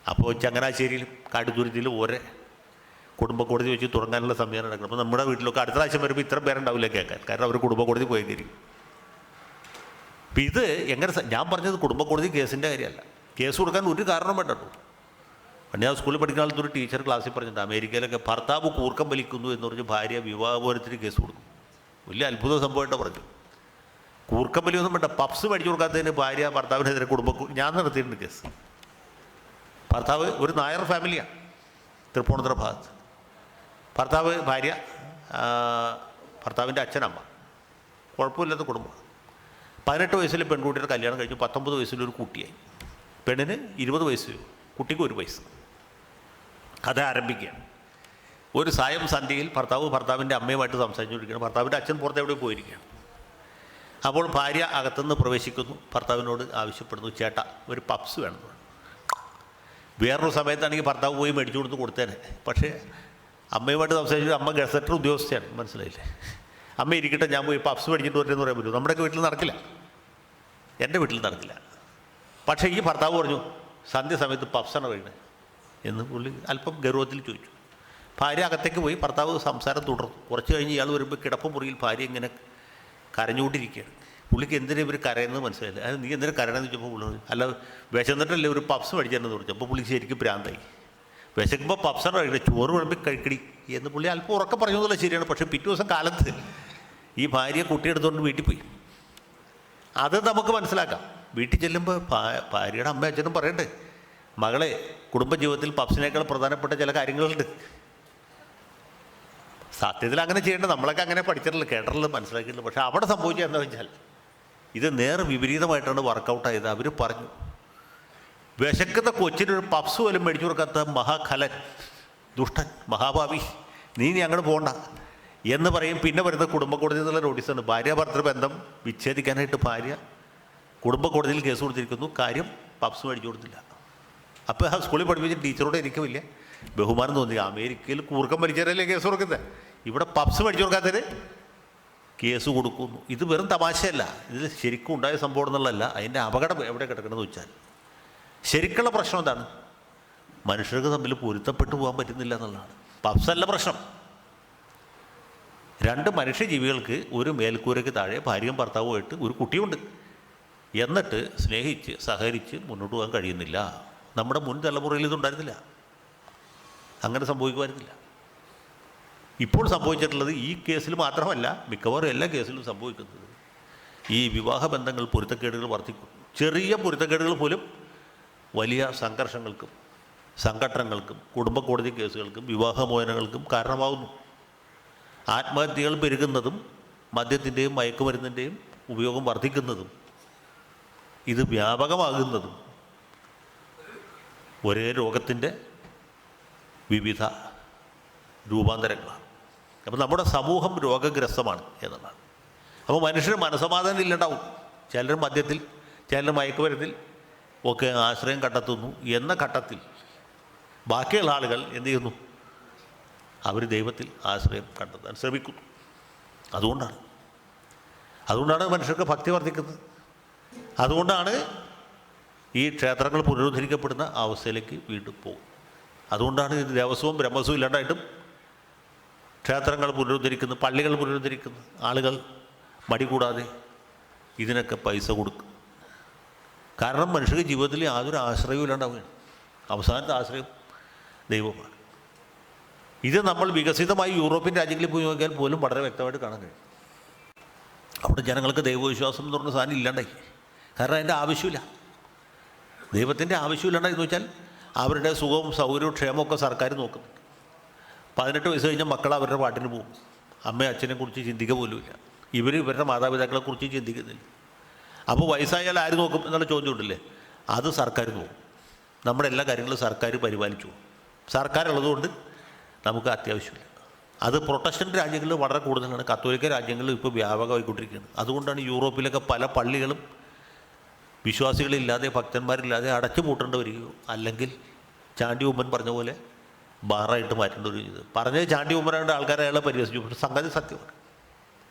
അപ്പോൾ ചങ്ങനാശ്ശേരിയിലും കടുത്തുരുത്തിയിലും ഓരോ കുടുംബ കോടതി വെച്ച് തുടങ്ങാനുള്ള സംവിധാനം നടക്കണം. അപ്പോൾ നമ്മുടെ വീട്ടിലൊക്കെ അടുത്ത പ്രാവശ്യം വരുമ്പോൾ ഇത്ര പേരുണ്ടാവില്ല കേൾക്കാൻ, കാരണം അവർ കുടുംബ കോടതി പോയി കയറി. അപ്പം ഇത് എങ്ങനെ, ഞാൻ പറഞ്ഞത് കുടുംബ കോടതി കേസിൻ്റെ കാര്യമല്ല. കേസ് കൊടുക്കാൻ ഒരു കാരണം വേണ്ടോ. പണ്ട് ഞാൻ സ്കൂളിൽ പഠിക്കുന്ന കാലത്ത് ഒരു ടീച്ചർ ക്ലാസ്സിൽ പറഞ്ഞിട്ടുണ്ട്, അമേരിക്കയിലൊക്കെ ഭർത്താവ് കൂർക്കം വലിക്കുന്നു എന്ന് പറഞ്ഞ് ഭാര്യ വിവാഹമോചനത്തിന് കേസ് കൊടുക്കും. വലിയ അത്ഭുത സംഭവമായിട്ടാണ് പറഞ്ഞു. കൂർക്കം വലിയൊന്നും വേണ്ട, പപ്സ് മേടിച്ചു കൊടുക്കാത്തതിന് ഭാര്യ ഭർത്താവിനെതിരെ ഞാൻ നടത്തിയിട്ടുണ്ട് കേസ്. ഭർത്താവ് ഒരു നായർ ഫാമിലിയാണ്, തൃപ്പൂണിത്തുറ ഭാഗത്ത്. ഭർത്താവിൻ്റെ അച്ഛനമ്മ കുഴപ്പമില്ലാത്ത കുടുംബം. 18 വയസ്സിൽ പെൺകുട്ടിയുടെ കല്യാണം കഴിഞ്ഞു. 19 വയസ്സിലൊരു കുട്ടിയായി. പെണ്ണിന് 20 വയസ്സ്, കുട്ടിക്ക് 1 വയസ്സ്. കഥ ആരംഭിക്കുകയാണ്. ഒരു സായം സന്ധ്യയിൽ ഭർത്താവിൻ്റെ അമ്മയുമായിട്ട് സംസാരിച്ചുകൊണ്ടിരിക്കുകയാണ്. ഭർത്താവിൻ്റെ അച്ഛൻ പുറത്ത് എവിടെ പോയിരിക്കുകയാണ്. അപ്പോൾ ഭാര്യ അകത്തുനിന്ന് പ്രവേശിക്കുന്നു, ഭർത്താവിനോട് ആവശ്യപ്പെടുന്നു, ചേട്ടാ ഒരു പപ്സ് വേണമെന്ന്. വേറൊരു സമയത്താണെങ്കിൽ ഭർത്താവ് പോയി മേടിച്ചു കൊടുത്തേനെ. പക്ഷേ അമ്മയുമായിട്ട് സംസാരിച്ചു. അമ്മ ഗസറ്റർ ഉദ്യോഗസ്ഥയാണ്, മനസ്സിലായില്ലേ? അമ്മ ഇരിക്കട്ടെ, ഞാൻ പോയി പപ്സ് മേടിച്ചിട്ട് വരട്ടെന്ന് പറയാൻ പറ്റുമോ? നമ്മുടെയൊക്കെ വീട്ടിൽ നടക്കില്ല, എൻ്റെ വീട്ടിൽ നടക്കില്ല. പക്ഷേ ഈ ഭർത്താവ് പറഞ്ഞു സന്ധ്യ സമയത്ത് പപ്സാണ് കഴിയുന്നത് എന്ന് പുള്ളി അല്പം ഗൗരവത്തിൽ ചോദിച്ചു. ഭാര്യ അകത്തേക്ക് പോയി, ഭർത്താവ് സംസാരം തുടർന്നു. കുറച്ച് കഴിഞ്ഞ് ഇയാൾ വരുമ്പോൾ കിടപ്പ് മുറിയിൽ ഭാര്യ ഇങ്ങനെ കരഞ്ഞുകൊണ്ടിരിക്കുകയാണ്. പുള്ളിക്ക് എന്തിനാ ഇവർ കരയുന്നത് മനസ്സിലായില്ല. അത് നീ എന്തിനാ കരയണമെന്ന് ചോദിച്ചപ്പോൾ പുള്ളി അല്ല വിശന്നിട്ടല്ലേ ഒരു പപ്സ് മേടിച്ചതെന്ന് പറഞ്ഞു. അപ്പോൾ പുള്ളിക്ക് ശരിക്കും ഭ്രാന്തായി. വിശക്കുമ്പോൾ പപ്സാണ് കഴിക്കണേ, ചോറ് വിളമ്പി കഴിക്കടി എന്ന് പുള്ളി അല്പം ഉറക്കം പറഞ്ഞു എന്നുള്ളത് ശരിയാണ്. പക്ഷേ പിറ്റേ ദിവസം കാലത്ത് ഈ ഭാര്യ കുട്ടിയെടുത്തുകൊണ്ട് വീട്ടിൽ പോയി. അത് നമുക്ക് മനസ്സിലാക്കാം. വീട്ടിൽ ചെല്ലുമ്പോൾ ഭാര്യയുടെ അമ്മ അച്ഛനും പറയണ്ടേ, മകളെ കുടുംബജീവിതത്തിൽ പപ്സിനേക്കാൾ പ്രധാനപ്പെട്ട ചില കാര്യങ്ങളുണ്ട്. സത്യത്തിൽ അങ്ങനെ ചെയ്യേണ്ടത് നമ്മളൊക്കെ അങ്ങനെ പഠിച്ചിട്ടില്ല, കേട്ടിട്ടില്ല, മനസ്സിലാക്കിയിട്ടില്ല. പക്ഷേ അവിടെ സംഭവിച്ചത് എന്താ വെച്ചാൽ ഇത് നേർ വിപരീതമായിട്ടാണ് വർക്കൗട്ടായത്. അവർ പറഞ്ഞു വിശക്കുന്ന കൊച്ചിനൊരു പപ്സ് പോലും മേടിച്ചു കൊടുക്കാത്ത മഹാഖലൻ, ദുഷ്ടൻ, മഹാഭാവി, നീ അങ്ങോട്ട് പോകണ്ട എന്ന് പറയും. പിന്നെ വരുന്ന കുടുംബ കോടതിയിൽ നിന്നുള്ള നോട്ടീസാണ്. ഭാര്യ ഭർത്തൃ ബന്ധം വിച്ഛേദിക്കാനായിട്ട് ഭാര്യ കുടുംബ കോടതിയിൽ കേസ് കൊടുത്തിരിക്കുന്നു. കാര്യം പപ്സ് മേടിച്ചു കൊടുത്തില്ല. അപ്പോൾ ആ സ്കൂളിൽ പഠിപ്പിച്ച ടീച്ചറോട് എനിക്ക് വലിയ ബഹുമാനം തോന്നി. അമേരിക്കയിൽ കൂർക്കം വലിച്ചവരല്ലേ കേസ് കൊടുക്കുന്നത്, ഇവിടെ പപ്സ് മേടിച്ചു കൊടുക്കാത്തതിന് കേസ് കൊടുക്കുന്നു. ഇത് വെറും തമാശയല്ല, ഇതിൽ ശരിക്കും ഉണ്ടായ സംഭവം എന്നുള്ളതല്ല. അതിൻ്റെ അപകടം എവിടെ കിടക്കണമെന്ന് വെച്ചാൽ ശരിക്കുള്ള പ്രശ്നം എന്താണ്? മനുഷ്യർക്ക് തമ്മിൽ പൊരുത്തപ്പെട്ടു പോകാൻ പറ്റുന്നില്ല എന്നുള്ളതാണ്. പപ്സല്ല പ്രശ്നം. രണ്ട് മനുഷ്യജീവികൾക്ക് ഒരു മേൽക്കൂരയ്ക്ക് താഴെ ഭാര്യയും ഭർത്താവുമായിട്ട് ഒരു കുട്ടിയുണ്ട്. എന്നിട്ട് സ്നേഹിച്ച് സഹകരിച്ച് മുന്നോട്ട് പോകാൻ കഴിയുന്നില്ല. നമ്മുടെ മുൻ തലമുറയിൽ ഇതുണ്ടായിരുന്നില്ല, അങ്ങനെ സംഭവിക്കുമായിരുന്നില്ല. ഇപ്പോൾ സംഭവിച്ചിട്ടുള്ളത് ഈ കേസിൽ മാത്രമല്ല, മിക്കവാറും എല്ലാ കേസിലും സംഭവിക്കുന്നത് ഈ വിവാഹ ബന്ധങ്ങൾ പൊരുത്തക്കേടുകൾ വർദ്ധിക്കും. ചെറിയ പൊരുത്തക്കേടുകൾ പോലും വലിയ സംഘർഷങ്ങൾക്കും സംഘട്ടനങ്ങൾക്കും കുടുംബ കോടതി കേസുകൾക്കും വിവാഹമോചനങ്ങൾക്കും കാരണമാകുന്നു. ആത്മഹത്യകൾ പെരുകുന്നതും മദ്യത്തിൻ്റെയും മയക്കുമരുന്നിൻ്റെയും ഉപയോഗം വർദ്ധിക്കുന്നതും ഇത് വ്യാപകമാകുന്നതും ഒരേ രോഗത്തിൻ്റെ വിവിധ രൂപാന്തരങ്ങളാണ്. അപ്പോൾ നമ്മുടെ സമൂഹം രോഗഗ്രസ്തമാണ് എന്നതാണ്. അപ്പോൾ മനുഷ്യന് മനസ്സമാധാനം ഇല്ലണ്ടാവും. ചിലർ മദ്യത്തിൽ, ചിലർ മയക്കുമരുന്നിൽ ഒക്കെ ആശ്രയം കണ്ടെത്തുന്നു. എന്ന ഘട്ടത്തിൽ ബാക്കിയുള്ള ആളുകൾ എന്ത് ചെയ്യുന്നു? അവർ ദൈവത്തിൽ ആശ്രയം കണ്ടെത്താൻ ശ്രമിക്കുന്നു. അതുകൊണ്ടാണ് മനുഷ്യർക്ക് ഭക്തി വർദ്ധിക്കുന്നത്. അതുകൊണ്ടാണ് ഈ ക്ഷേത്രങ്ങൾ പുനരുദ്ധരിക്കപ്പെടുന്ന അവസ്ഥയിലേക്ക് വീണ്ടും പോകും. അതുകൊണ്ടാണ് ഇത് ദേവസ്വവും ബ്രഹ്മസ്വവും ഇല്ലാണ്ടായിട്ടും ക്ഷേത്രങ്ങൾ പുനരുദ്ധരിക്കുന്നു, പള്ളികൾ പുനരുദ്ധരിക്കുന്നു. ആളുകൾ മടി കൂടാതെ ഇതിനൊക്കെ പൈസ കൊടുക്കും. കാരണം മനുഷ്യർക്ക് ജീവിതത്തിൽ യാതൊരു ആശ്രയവും ഇല്ലാണ്ടാവുകയാണ്. അവസാനത്തെ ആശ്രയം ദൈവമാണ്. ഇത് നമ്മൾ വികസിതമായി യൂറോപ്യൻ രാജ്യങ്ങളിൽ പോയി നോക്കിയാൽ പോലും വളരെ വ്യക്തമായിട്ട് കാണാൻ കഴിയും. അവിടെ ജനങ്ങൾക്ക് ദൈവവിശ്വാസം എന്ന് പറഞ്ഞ സാധനം ഇല്ലാണ്ടായി. കാരണം അതിൻ്റെ ആവശ്യമില്ല. ദൈവത്തിൻ്റെ ആവശ്യമില്ലാണ്ടായി എന്ന് വെച്ചാൽ അവരുടെ സുഖവും സൗകര്യവും ക്ഷേമമൊക്കെ സർക്കാർ നോക്കുന്നുണ്ട്. 18 വയസ്സ് കഴിഞ്ഞാൽ മക്കൾ അവരുടെ പാട്ടിന് പോകും. അമ്മയും അച്ഛനെ കുറിച്ച് ചിന്തിക്കുക പോലുമില്ല. ഇവരുടെ മാതാപിതാക്കളെക്കുറിച്ച് ചിന്തിക്കുന്നില്ല. അപ്പോൾ വയസ്സായാൽ ആര് നോക്കും എന്നുള്ള ചോദ്യം ഉണ്ടല്ലേ, അത് സർക്കാർ നോക്കും. നമ്മുടെ എല്ലാ കാര്യങ്ങളും സർക്കാർ പരിപാലിച്ചു പോകും. സർക്കാരുള്ളതുകൊണ്ട് നമുക്ക് അത്യാവശ്യമില്ല. അത് പ്രൊട്ടസ്റ്റൻ്റ് രാജ്യങ്ങളിൽ വളരെ കൂടുതലാണ്. കത്തോലിക്ക രാജ്യങ്ങളിൽ ഇപ്പോൾ വ്യാപകമായിക്കൊണ്ടിരിക്കുകയാണ്. അതുകൊണ്ടാണ് യൂറോപ്പിലൊക്കെ പല പള്ളികളും വിശ്വാസികളില്ലാതെ ഭക്തന്മാരില്ലാതെ അടച്ചു പൂട്ടേണ്ടി വരികയോ അല്ലെങ്കിൽ ചാണ്ടി ഉമ്മൻ പറഞ്ഞ പോലെ ബാറായിട്ട് മാറ്റേണ്ടി വരികയോ ചെയ്തു. പറഞ്ഞത് ചാണ്ടി ഉമ്മനായിട്ട് ആൾക്കാരെ അയാളെ പരിഹസിച്ചു. പക്ഷേ സംഗതി സത്യമാണ്.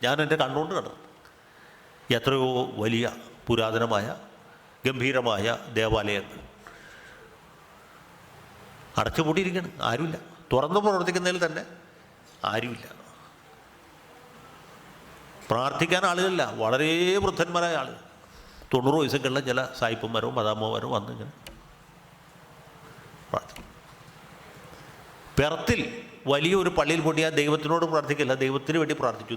ഞാൻ എൻ്റെ കണ്ണുകൊണ്ട് കണ്ടത്. എത്രയോ വലിയ പുരാതനമായ ഗംഭീരമായ ദേവാലയങ്ങൾ അടച്ചുപൂട്ടിയിരിക്കുകയാണ്. ആരുമില്ല. തുറന്നു പ്രവർത്തിക്കുന്നതിൽ തന്നെ ആരുമില്ല. പ്രാർത്ഥിക്കാൻ ആളുകളില്ല. വളരെ വൃദ്ധന്മാരായ ആളുകൾ, 90 വയസ്സൊക്കെയുള്ള ചില സായിപ്പന്മാരോ മദാമ്മമാരോ വന്ന് ഇങ്ങനെ പ്രാർത്ഥിക്കും. പെർത്തിൽ വലിയൊരു പള്ളിയിൽ പോയി ആ ദൈവത്തിനോട് പ്രാർത്ഥിക്കില്ല, ദൈവത്തിന് വേണ്ടി പ്രാർത്ഥിച്ചു.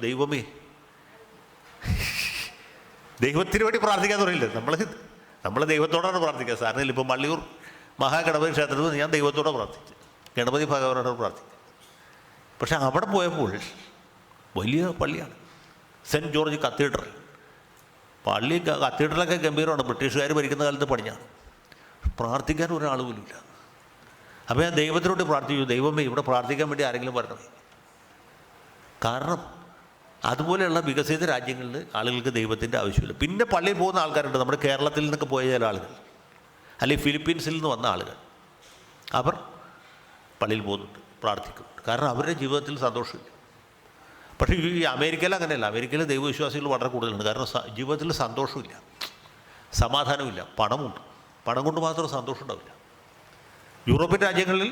ദൈവത്തിന് വേണ്ടി പ്രാർത്ഥിക്കാന്ന് പറയില്ല. നമ്മൾ ദൈവത്തോടാണ് പ്രാർത്ഥിക്കുക. സാറിനില്ല, ഇപ്പോൾ മള്ളിയൂർ മഹാഗണപതി ക്ഷേത്രത്തിൽ ഞാൻ ദൈവത്തോടെ പ്രാർത്ഥിച്ചു, ഗണപതി ഭഗവാനോട് പ്രാർത്ഥിച്ചു. പക്ഷെ അവിടെ പോയപ്പോൾ വലിയ പള്ളിയാണ്, സെൻറ്റ് ജോർജ് കത്തീഡ്രൽ. പള്ളി കത്തീഡ്രലൊക്കെ ഗംഭീരമാണ്, ബ്രിട്ടീഷുകാർ ഭരിക്കുന്ന കാലത്ത് പണിഞ്ഞാണ്. പ്രാർത്ഥിക്കാൻ ഒരാൾ പോലും ഇല്ല. അപ്പോൾ ഞാൻ ദൈവത്തിനോട് പ്രാർത്ഥിച്ചു, ദൈവമേ ഇവിടെ പ്രാർത്ഥിക്കാൻ വേണ്ടി ആരെങ്കിലും വരണമേ. കാരണം അതുപോലെയുള്ള വികസിത രാജ്യങ്ങളിൽ ആളുകൾക്ക് ദൈവത്തിൻ്റെ ആവശ്യമില്ല. പിന്നെ പള്ളിയിൽ പോകുന്ന ആൾക്കാരുണ്ട്, നമ്മുടെ കേരളത്തിൽ നിന്നൊക്കെ പോയ ചില ആളുകൾ, അല്ലെങ്കിൽ ഫിലിപ്പീൻസിൽ നിന്ന് വന്ന ആളുകൾ, അവർ പള്ളിയിൽ പോകുന്നുണ്ട്. പ്രാർത്ഥിക്കുന്നുണ്ട്. കാരണം അവരുടെ ജീവിതത്തിൽ സന്തോഷമില്ല. പക്ഷേ ഈ അമേരിക്കയിൽ അങ്ങനെയല്ല. അമേരിക്കയിൽ ദൈവവിശ്വാസികൾ വളരെ കൂടുതലുണ്ട്. കാരണം ജീവിതത്തിൽ സന്തോഷമില്ല, സമാധാനമില്ല. പണമുണ്ട്, പണം കൊണ്ട് മാത്രം സന്തോഷം ഉണ്ടാവില്ല. യൂറോപ്യൻ രാജ്യങ്ങളിൽ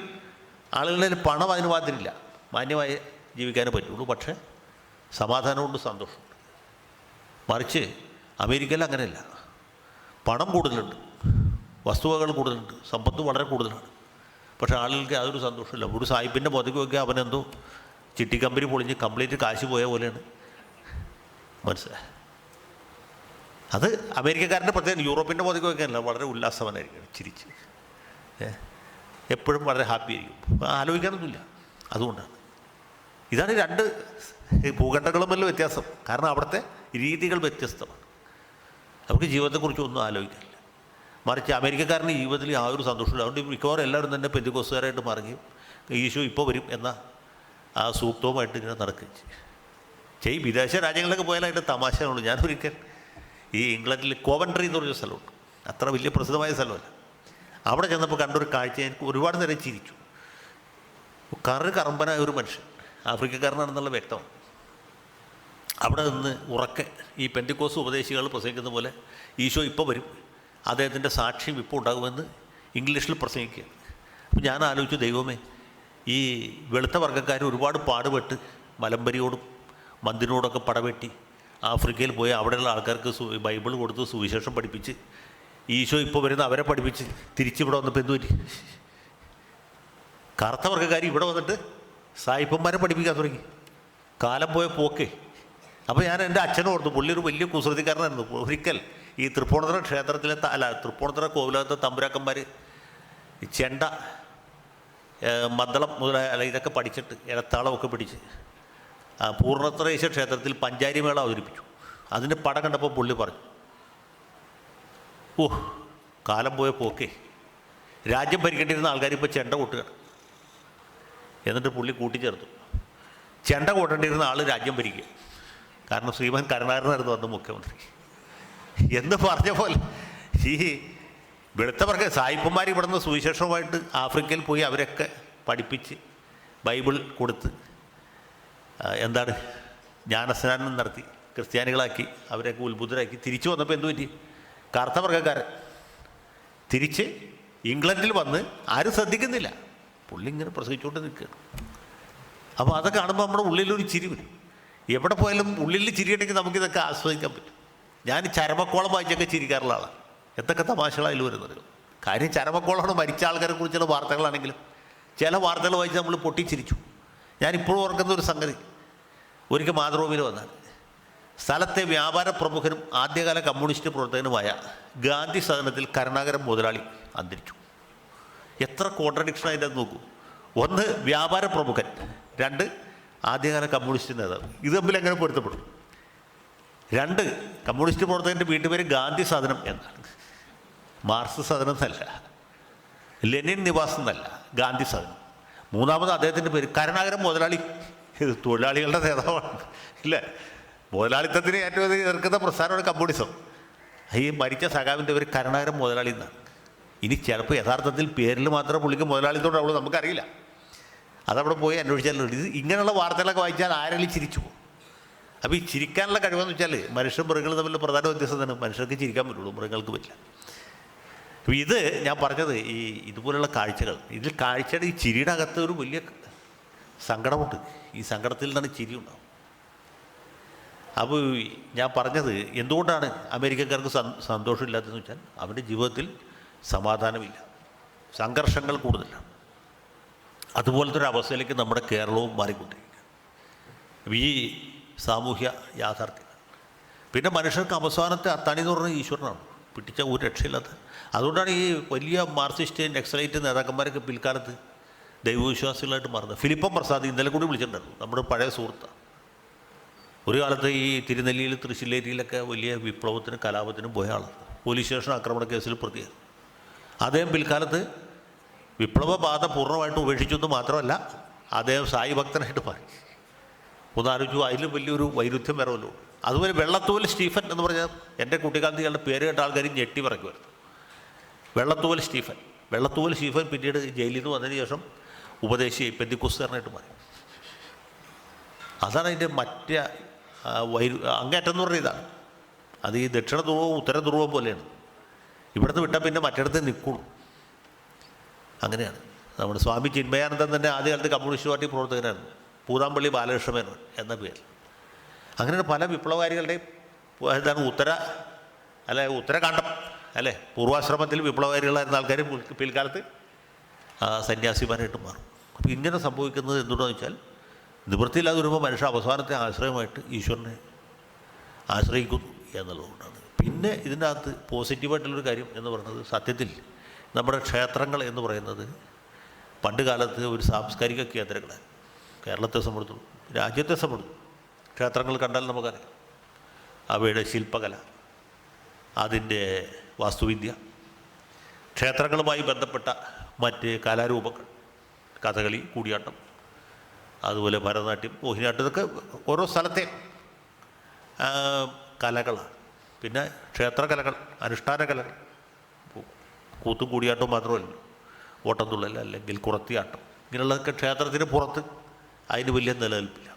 ആളുകളിൽ പണം അതിന് മാതിരില്ല, മാന്യമായി ജീവിക്കാനേ പറ്റുള്ളൂ. പക്ഷേ സമാധാനമുണ്ട്, സന്തോഷമുണ്ട്. മറിച്ച് അമേരിക്കയിൽ അങ്ങനെയല്ല. പണം കൂടുതലുണ്ട്, വസ്തുവകൾ കൂടുതലുണ്ട്, സമ്പത്ത് വളരെ കൂടുതലാണ്. പക്ഷേ ആളുകൾക്ക് യാതൊരു സന്തോഷമില്ല. ഒരു സായിപ്പിൻ്റെ പുറത്തേക്ക് നോക്കിയാൽ അവനെന്തോ ചിട്ടി കമ്പനി പൊളിഞ്ഞ് കംപ്ലീറ്റ് കാശ് പോയ പോലെയാണ്. മനസ്സിലായി? അത് അമേരിക്കക്കാരൻ്റെ പ്രത്യേകം. യൂറോപ്പിൻ്റെ പുറത്തേക്ക് നോക്കിയാലല്ല, വളരെ ഉല്ലാസവനായിരിക്കും, ചിരിച്ച് എപ്പോഴും വളരെ ഹാപ്പി ആയിരിക്കും. ആലോചിക്കാനൊന്നുമില്ല. അതുകൊണ്ടാണ്. ഇതാണ് രണ്ട് ഭൂഖണ്ഡങ്ങളും തമ്മിലുള്ള വ്യത്യാസം. കാരണം അവിടുത്തെ രീതികൾ വ്യത്യസ്തമാണ്. അവർക്ക് ജീവിതത്തെക്കുറിച്ച് ഒന്നും ആലോചിക്കാനില്ല. മറിച്ച് അമേരിക്കക്കാരന് ജീവിതത്തിൽ യാതൊരു സന്തോഷമില്ല. അതുകൊണ്ട് മിക്കവാറും എല്ലാവരും തന്നെ പെന്തിക്കോസ്തുകാരായിട്ട് മാറുകയും ഈശോ ഇപ്പോൾ വരും എന്ന ആ സൂക്തവുമായിട്ട് ഇങ്ങനെ നടക്കുകയും ചെയ്യും. വിദേശ രാജ്യങ്ങളിലൊക്കെ പോയാൽ അതിൻ്റെ തമാശകളുള്ളൂ. ഞാനൊരിക്കൽ ഈ ഇംഗ്ലണ്ടിൽ കോവൻട്രി എന്ന് പറഞ്ഞൊരു സ്ഥലമുണ്ട്. അത്ര വലിയ പ്രസിദ്ധമായ സ്ഥലമല്ല. അവിടെ ചെന്നപ്പോൾ കണ്ടൊരു കാഴ്ച എനിക്ക് ഒരുപാട് നേരം ചിരിച്ചു. കറമ്പനായ ഒരു മനുഷ്യൻ, ആഫ്രിക്കക്കാരനാണെന്നുള്ള വ്യക്തമാണ്. അവിടെ നിന്ന് ഉറക്കെ ഈ പെന്തിക്കോസ് ഉപദേശികൾ പ്രസംഗിക്കുന്ന പോലെ ഈശോ ഇപ്പോൾ വരും, അദ്ദേഹത്തിൻ്റെ സാക്ഷ്യം ഇപ്പോൾ ഉണ്ടാകുമെന്ന് ഇംഗ്ലീഷിൽ പ്രസംഗിക്കുകയാണ്. അപ്പോൾ ഞാൻ ആലോചിച്ചു, ദൈവമേ, ഈ വെളുത്ത വർഗ്ഗക്കാർ ഒരുപാട് പാടുപെട്ട് മലമ്പരിയോടും മന്ദിനോടൊക്കെ പടവെട്ടി ആഫ്രിക്കയിൽ പോയി അവിടെയുള്ള ആൾക്കാർക്ക് ബൈബിൾ കൊടുത്ത് സുവിശേഷം പഠിപ്പിച്ച് ഈശോ ഇപ്പോൾ വരുന്ന അവരെ പഠിപ്പിച്ച് തിരിച്ചിവിടെ വന്നപ്പോൾ എന്തു പറ്റി? കറുത്ത വർഗ്ഗക്കാർ ഇവിടെ വന്നിട്ട് സായിപ്പന്മാരെ പഠിപ്പിക്കാൻ തുടങ്ങി. കാലം പോയ പോക്കേ. അപ്പോൾ ഞാൻ എൻ്റെ അച്ഛനെ ഓർത്തു. പുള്ളി ഒരു വലിയ കുസൃതിക്കാരനായിരുന്നു. ഒരിക്കൽ ഈ തൃപ്പൂണിത്തുറ ക്ഷേത്രത്തിലെ തൃപ്പൂണിത്തുറ കോവിലകത്തെ തമ്പുരാക്കന്മാർ ചെണ്ട, മദ്ദളം മുതലായ ഇതൊക്കെ പഠിച്ചിട്ട് ഇലത്താളമൊക്കെ പിടിച്ച് പൂർണ്ണത്രേശ ക്ഷേത്രത്തിൽ പഞ്ചാരിമേള അവതരിപ്പിച്ചു. അതിൻ്റെ പടം കണ്ടപ്പോൾ പുള്ളി പറഞ്ഞു, ഓ, കാലം പോയ പോക്കേ, രാജ്യം ഭരിക്കേണ്ടിയിരുന്ന ആൾക്കാർ ഇപ്പോൾ ചെണ്ട കൊട്ടുകയാണ്. എന്നിട്ട് പുള്ളി കൂട്ടിച്ചേർത്തു, ചെണ്ട കൊട്ടേണ്ടിയിരുന്ന ആൾ രാജ്യം ഭരിക്കുക. കാരണം ശ്രീമാൻ കരുണാകരനായിരുന്നു അന്ന് മുഖ്യമന്ത്രി എന്ന് പറഞ്ഞ പോലെ ഈ വെളുത്തവർക്ക് സായിപ്പന്മാർ ഇവിടുന്ന് സുവിശേഷവുമായിട്ട് ആഫ്രിക്കയിൽ പോയി അവരൊക്കെ പഠിപ്പിച്ച് ബൈബിൾ കൊടുത്ത് എന്താണ് ജ്ഞാനസ്നാനം നടത്തി ക്രിസ്ത്യാനികളാക്കി അവരെയൊക്കെ ഉത്ബുദ്ധരാക്കി തിരിച്ചു വന്നപ്പോൾ എന്തു പറ്റി? കറുത്ത വർഗ്ഗക്കാരൻ തിരിച്ച് ഇംഗ്ലണ്ടിൽ വന്ന് ആരും ശ്രദ്ധിക്കുന്നില്ല. പുള്ളി ഇങ്ങനെ പ്രസംഗിച്ചുകൊണ്ട് നിൽക്കുകയാണ്. അപ്പോൾ അതൊക്കെ കാണുമ്പോൾ നമ്മുടെ ഉള്ളിലൊരു ചിരി വരും. എവിടെ പോയാലും ഉള്ളിൽ ചിരിയുണ്ടെങ്കിൽ നമുക്കിതൊക്കെ ആസ്വദിക്കാൻ പറ്റും. ഞാൻ ചരമക്കോളം വായിച്ചൊക്കെ ചിരിക്കാറുള്ള ആളാണ്. എന്തൊക്കെ തമാശകളായാലും വരുന്നത്. കാര്യം ചരമക്കോളമാണ്, മരിച്ച ആൾക്കാരെ കുറിച്ചുള്ള വാർത്തകളാണെങ്കിലും ചില വാർത്തകൾ വായിച്ച് നമ്മൾ പൊട്ടിച്ചിരിച്ചു. ഞാനിപ്പോഴും ഓർക്കുന്ന ഒരു സംഗതി, ഒരിക്കൽ മാതൃഭൂമിയിൽ വന്നാണ് സ്ഥലത്തെ വ്യാപാര പ്രമുഖനും ആദ്യകാല കമ്മ്യൂണിസ്റ്റ് പ്രവർത്തകനുമായ ഗാന്ധി സദനത്തിൽ കരുണാകരൻ മുതലാളി അന്തരിച്ചു. എത്ര കോൺട്രഡിക്ഷൻ അതിൻ്റെ നോക്കൂ. ഒന്ന് വ്യാപാര പ്രമുഖൻ, രണ്ട് ആദ്യകാല കമ്മ്യൂണിസ്റ്റ് നേതാവ്. ഇത് തമ്മിൽ എങ്ങനെ പൊരുത്തപ്പെടും? രണ്ട്, കമ്മ്യൂണിസ്റ്റ് പ്രവർത്തകൻ്റെ വീട്ടുപേര് ഗാന്ധി സദനം എന്നാണ്. മാർക്സ് സദനം എന്നല്ല, ലെനിൻ നിവാസ് എന്നല്ല, ഗാന്ധി സദനം. മൂന്നാമത് അദ്ദേഹത്തിൻ്റെ പേര് കരുണാകരൻ മുതലാളി. ഇത് തൊഴിലാളികളുടെ നേതാവാണ്, ഇല്ലേ? മുതലാളിത്തത്തിന് ഏറ്റവും അധികം എതിർക്കുന്ന പ്രസ്ഥാനമാണ് കമ്മ്യൂണിസം. ഈ മരിച്ച സഖാവിൻ്റെ പേര് കരുണാകരൻ മുതലാളി എന്നാണ്. ഇനി ചിലപ്പോൾ യഥാർത്ഥത്തിൽ പേരിൽ മാത്രമേ പുള്ളിക്ക് മുതലാളിത്തോടെ നമുക്കറിയില്ല. അതവിടെ പോയി അന്വേഷിച്ചാലും ഇത് ഇങ്ങനെയുള്ള വാർത്തകളൊക്കെ വായിച്ചാൽ ആരെങ്കിലും ചിരിച്ചു പോകും. അപ്പോൾ ഈ ചിരിക്കാനുള്ള കഴിവെന്ന് വെച്ചാൽ മനുഷ്യൻ മൃഗങ്ങൾ തമ്മിൽ പ്രധാന വ്യത്യാസമാണ്. മനുഷ്യർക്ക് ചിരിക്കാൻ പറ്റുള്ളൂ, മൃഗങ്ങൾക്ക് പറ്റില്ല. അപ്പോൾ ഇത് ഞാൻ പറഞ്ഞത് ഈ ഇതുപോലുള്ള കാഴ്ചകൾ, ഇതിൽ കാഴ്ചയുടെ ഈ ചിരിയുടെ അകത്ത് ഒരു വലിയ സങ്കടമുണ്ട്. ഈ സങ്കടത്തിൽ നിന്നാണ് ചിരി ഉണ്ടാവും. അപ്പോൾ ഞാൻ പറഞ്ഞത് എന്തുകൊണ്ടാണ് അമേരിക്കക്കാർക്ക് സന്തോഷമില്ലാത്തതെന്ന് വെച്ചാൽ അവരുടെ ജീവിതത്തിൽ സമാധാനമില്ല, സംഘർഷങ്ങൾ കൂടുതലാണ്. അതുപോലത്തെ ഒരു അവസ്ഥയിലേക്ക് നമ്മുടെ കേരളവും മാറിക്കൊണ്ടിരിക്കുക ഈ സാമൂഹ്യ യാഥാർത്ഥ്യം. പിന്നെ മനുഷ്യർക്ക് അവസാനത്തെ അത്താണി എന്ന് പറഞ്ഞാൽ ഈശ്വരനാണ്, പിടിച്ച ഒരു രക്ഷയില്ലാത്ത. അതുകൊണ്ടാണ് ഈ വലിയ മാർക്സിസ്റ്റ് നക്സലൈറ്റ് നേതാക്കന്മാരൊക്കെ പിൽക്കാലത്ത് ദൈവവിശ്വാസികളായിട്ട് മാറുന്നത്. ഫിലിപ്പം പ്രസാദ് ഇന്നലെ കൂടി വിളിച്ചിട്ടുണ്ടായിരുന്നു, നമ്മുടെ പഴയ സുഹൃത്താണ്. ഒരു കാലത്ത് ഈ തിരുനെല്ലിയിൽ തൃശ്ശില്ലേരിയിലൊക്കെ വലിയ വിപ്ലവത്തിനും കലാപത്തിനും പോയ ആളാണ്. പോലീസ് സ്റ്റേഷൻ ആക്രമണ കേസിൽ പ്രതിയാണ്. അദ്ദേഹം പിൽക്കാലത്ത് വിപ്ലവബാധ പൂർണ്ണമായിട്ട് ഉപേക്ഷിച്ചു എന്ന് മാത്രമല്ല, അദ്ദേഹം സായി ഭക്തനായിട്ട് മാറി. ഒന്നാലോചിച്ചു, അതിലും വലിയൊരു വൈരുദ്ധ്യം വരവല്ലോ. അതുപോലെ വെള്ളത്തൂവൽ സ്റ്റീഫൻ എന്ന് പറഞ്ഞാൽ എൻ്റെ കുട്ടിക്കാലത്ത് ഇയാളുടെ പേര് കേട്ട ആൾക്കാരും ഞെട്ടി പറയുമായിരുന്നു. വെള്ളത്തൂവൽ സ്റ്റീഫൻ പിന്നീട് ജയിലിൽ നിന്ന് വന്നതിന് ശേഷം ഉപദേശിയെ പെന്തിക്കോസ്തുകാരനായിട്ട് മാറി. അതാണ് അതിൻ്റെ മറ്റേ അങ്ങേറ്റം എന്ന് പറഞ്ഞ ഇതാണ്. അത് ഈ ദക്ഷിണ ധ്രുവവും ഉത്തര ധ്രുവവും പോലെയാണ്. ഇവിടുന്ന് വിട്ടാൽ പിന്നെ മറ്റിടത്ത് നിൽക്കുള്ളൂ. അങ്ങനെയാണ്. നമ്മുടെ സ്വാമി ചിന്മയാനന്ദൻ തന്നെ ആദ്യകാലത്ത് കമ്മ്യൂണിസ്റ്റ് പാർട്ടി പ്രവർത്തകനായിരുന്നു, പൂതാമ്പള്ളി ബാലകൃഷ്ണമേനോൻ എന്ന പേരിൽ. അങ്ങനെയാണ് പല വിപ്ലവകാരികളുടെയും എന്താണ് ഉത്തരകാണ്ഡം അല്ലേ, പൂർവാശ്രമത്തിൽ വിപ്ലവകാരികളായിരുന്ന ആൾക്കാർ പിൽക്കാലത്ത് സന്യാസിമാരായിട്ട് മാറും. അപ്പോൾ ഇങ്ങനെ സംഭവിക്കുന്നത് എന്തുകൊണ്ടെന്ന് വെച്ചാൽ, നിവൃത്തിയില്ലാതെ വരുമ്പോൾ മനുഷ്യ അവസാനത്തെ ആശ്രയമായിട്ട് ഈശ്വരനെ ആശ്രയിക്കുന്നു എന്നുള്ളതുകൊണ്ടാണ്. പിന്നെ ഇതിൻ്റെ അകത്ത് പോസിറ്റീവായിട്ടുള്ളൊരു കാര്യം എന്ന് പറയുന്നത്, സത്യത്തിൽ നമ്മുടെ ക്ഷേത്രങ്ങൾ എന്ന് പറയുന്നത് പണ്ട് കാലത്ത് ഒരു സാംസ്കാരിക കേന്ദ്രങ്ങളാണ്. കേരളത്തെ സംബന്ധിച്ചും രാജ്യത്തെ സംബന്ധിച്ചും ക്ഷേത്രങ്ങൾ കണ്ടാൽ നമുക്കറിയാം അവയുടെ ശില്പകല, അതിൻ്റെ വാസ്തുവിദ്യ, ക്ഷേത്രങ്ങളുമായി ബന്ധപ്പെട്ട മറ്റ് കലാരൂപങ്ങൾ, കഥകളി, കൂടിയാട്ടം, അതുപോലെ ഭരതനാട്യം, മോഹിനിയാട്ടം, ഇതൊക്കെ ഓരോ സ്ഥലത്തെ കലകളാണ്. പിന്നെ ക്ഷേത്രകലകൾ, അനുഷ്ഠാന കലകൾ, കൂത്തും കൂടിയാട്ടവും മാത്രമല്ല, ഓട്ടംതുള്ളൽ അല്ലെങ്കിൽ കുറത്തിയാട്ടം, ഇങ്ങനെയുള്ളതൊക്കെ ക്ഷേത്രത്തിന് പുറത്ത് അതിന് വലിയ നിലനിൽപ്പില്ല.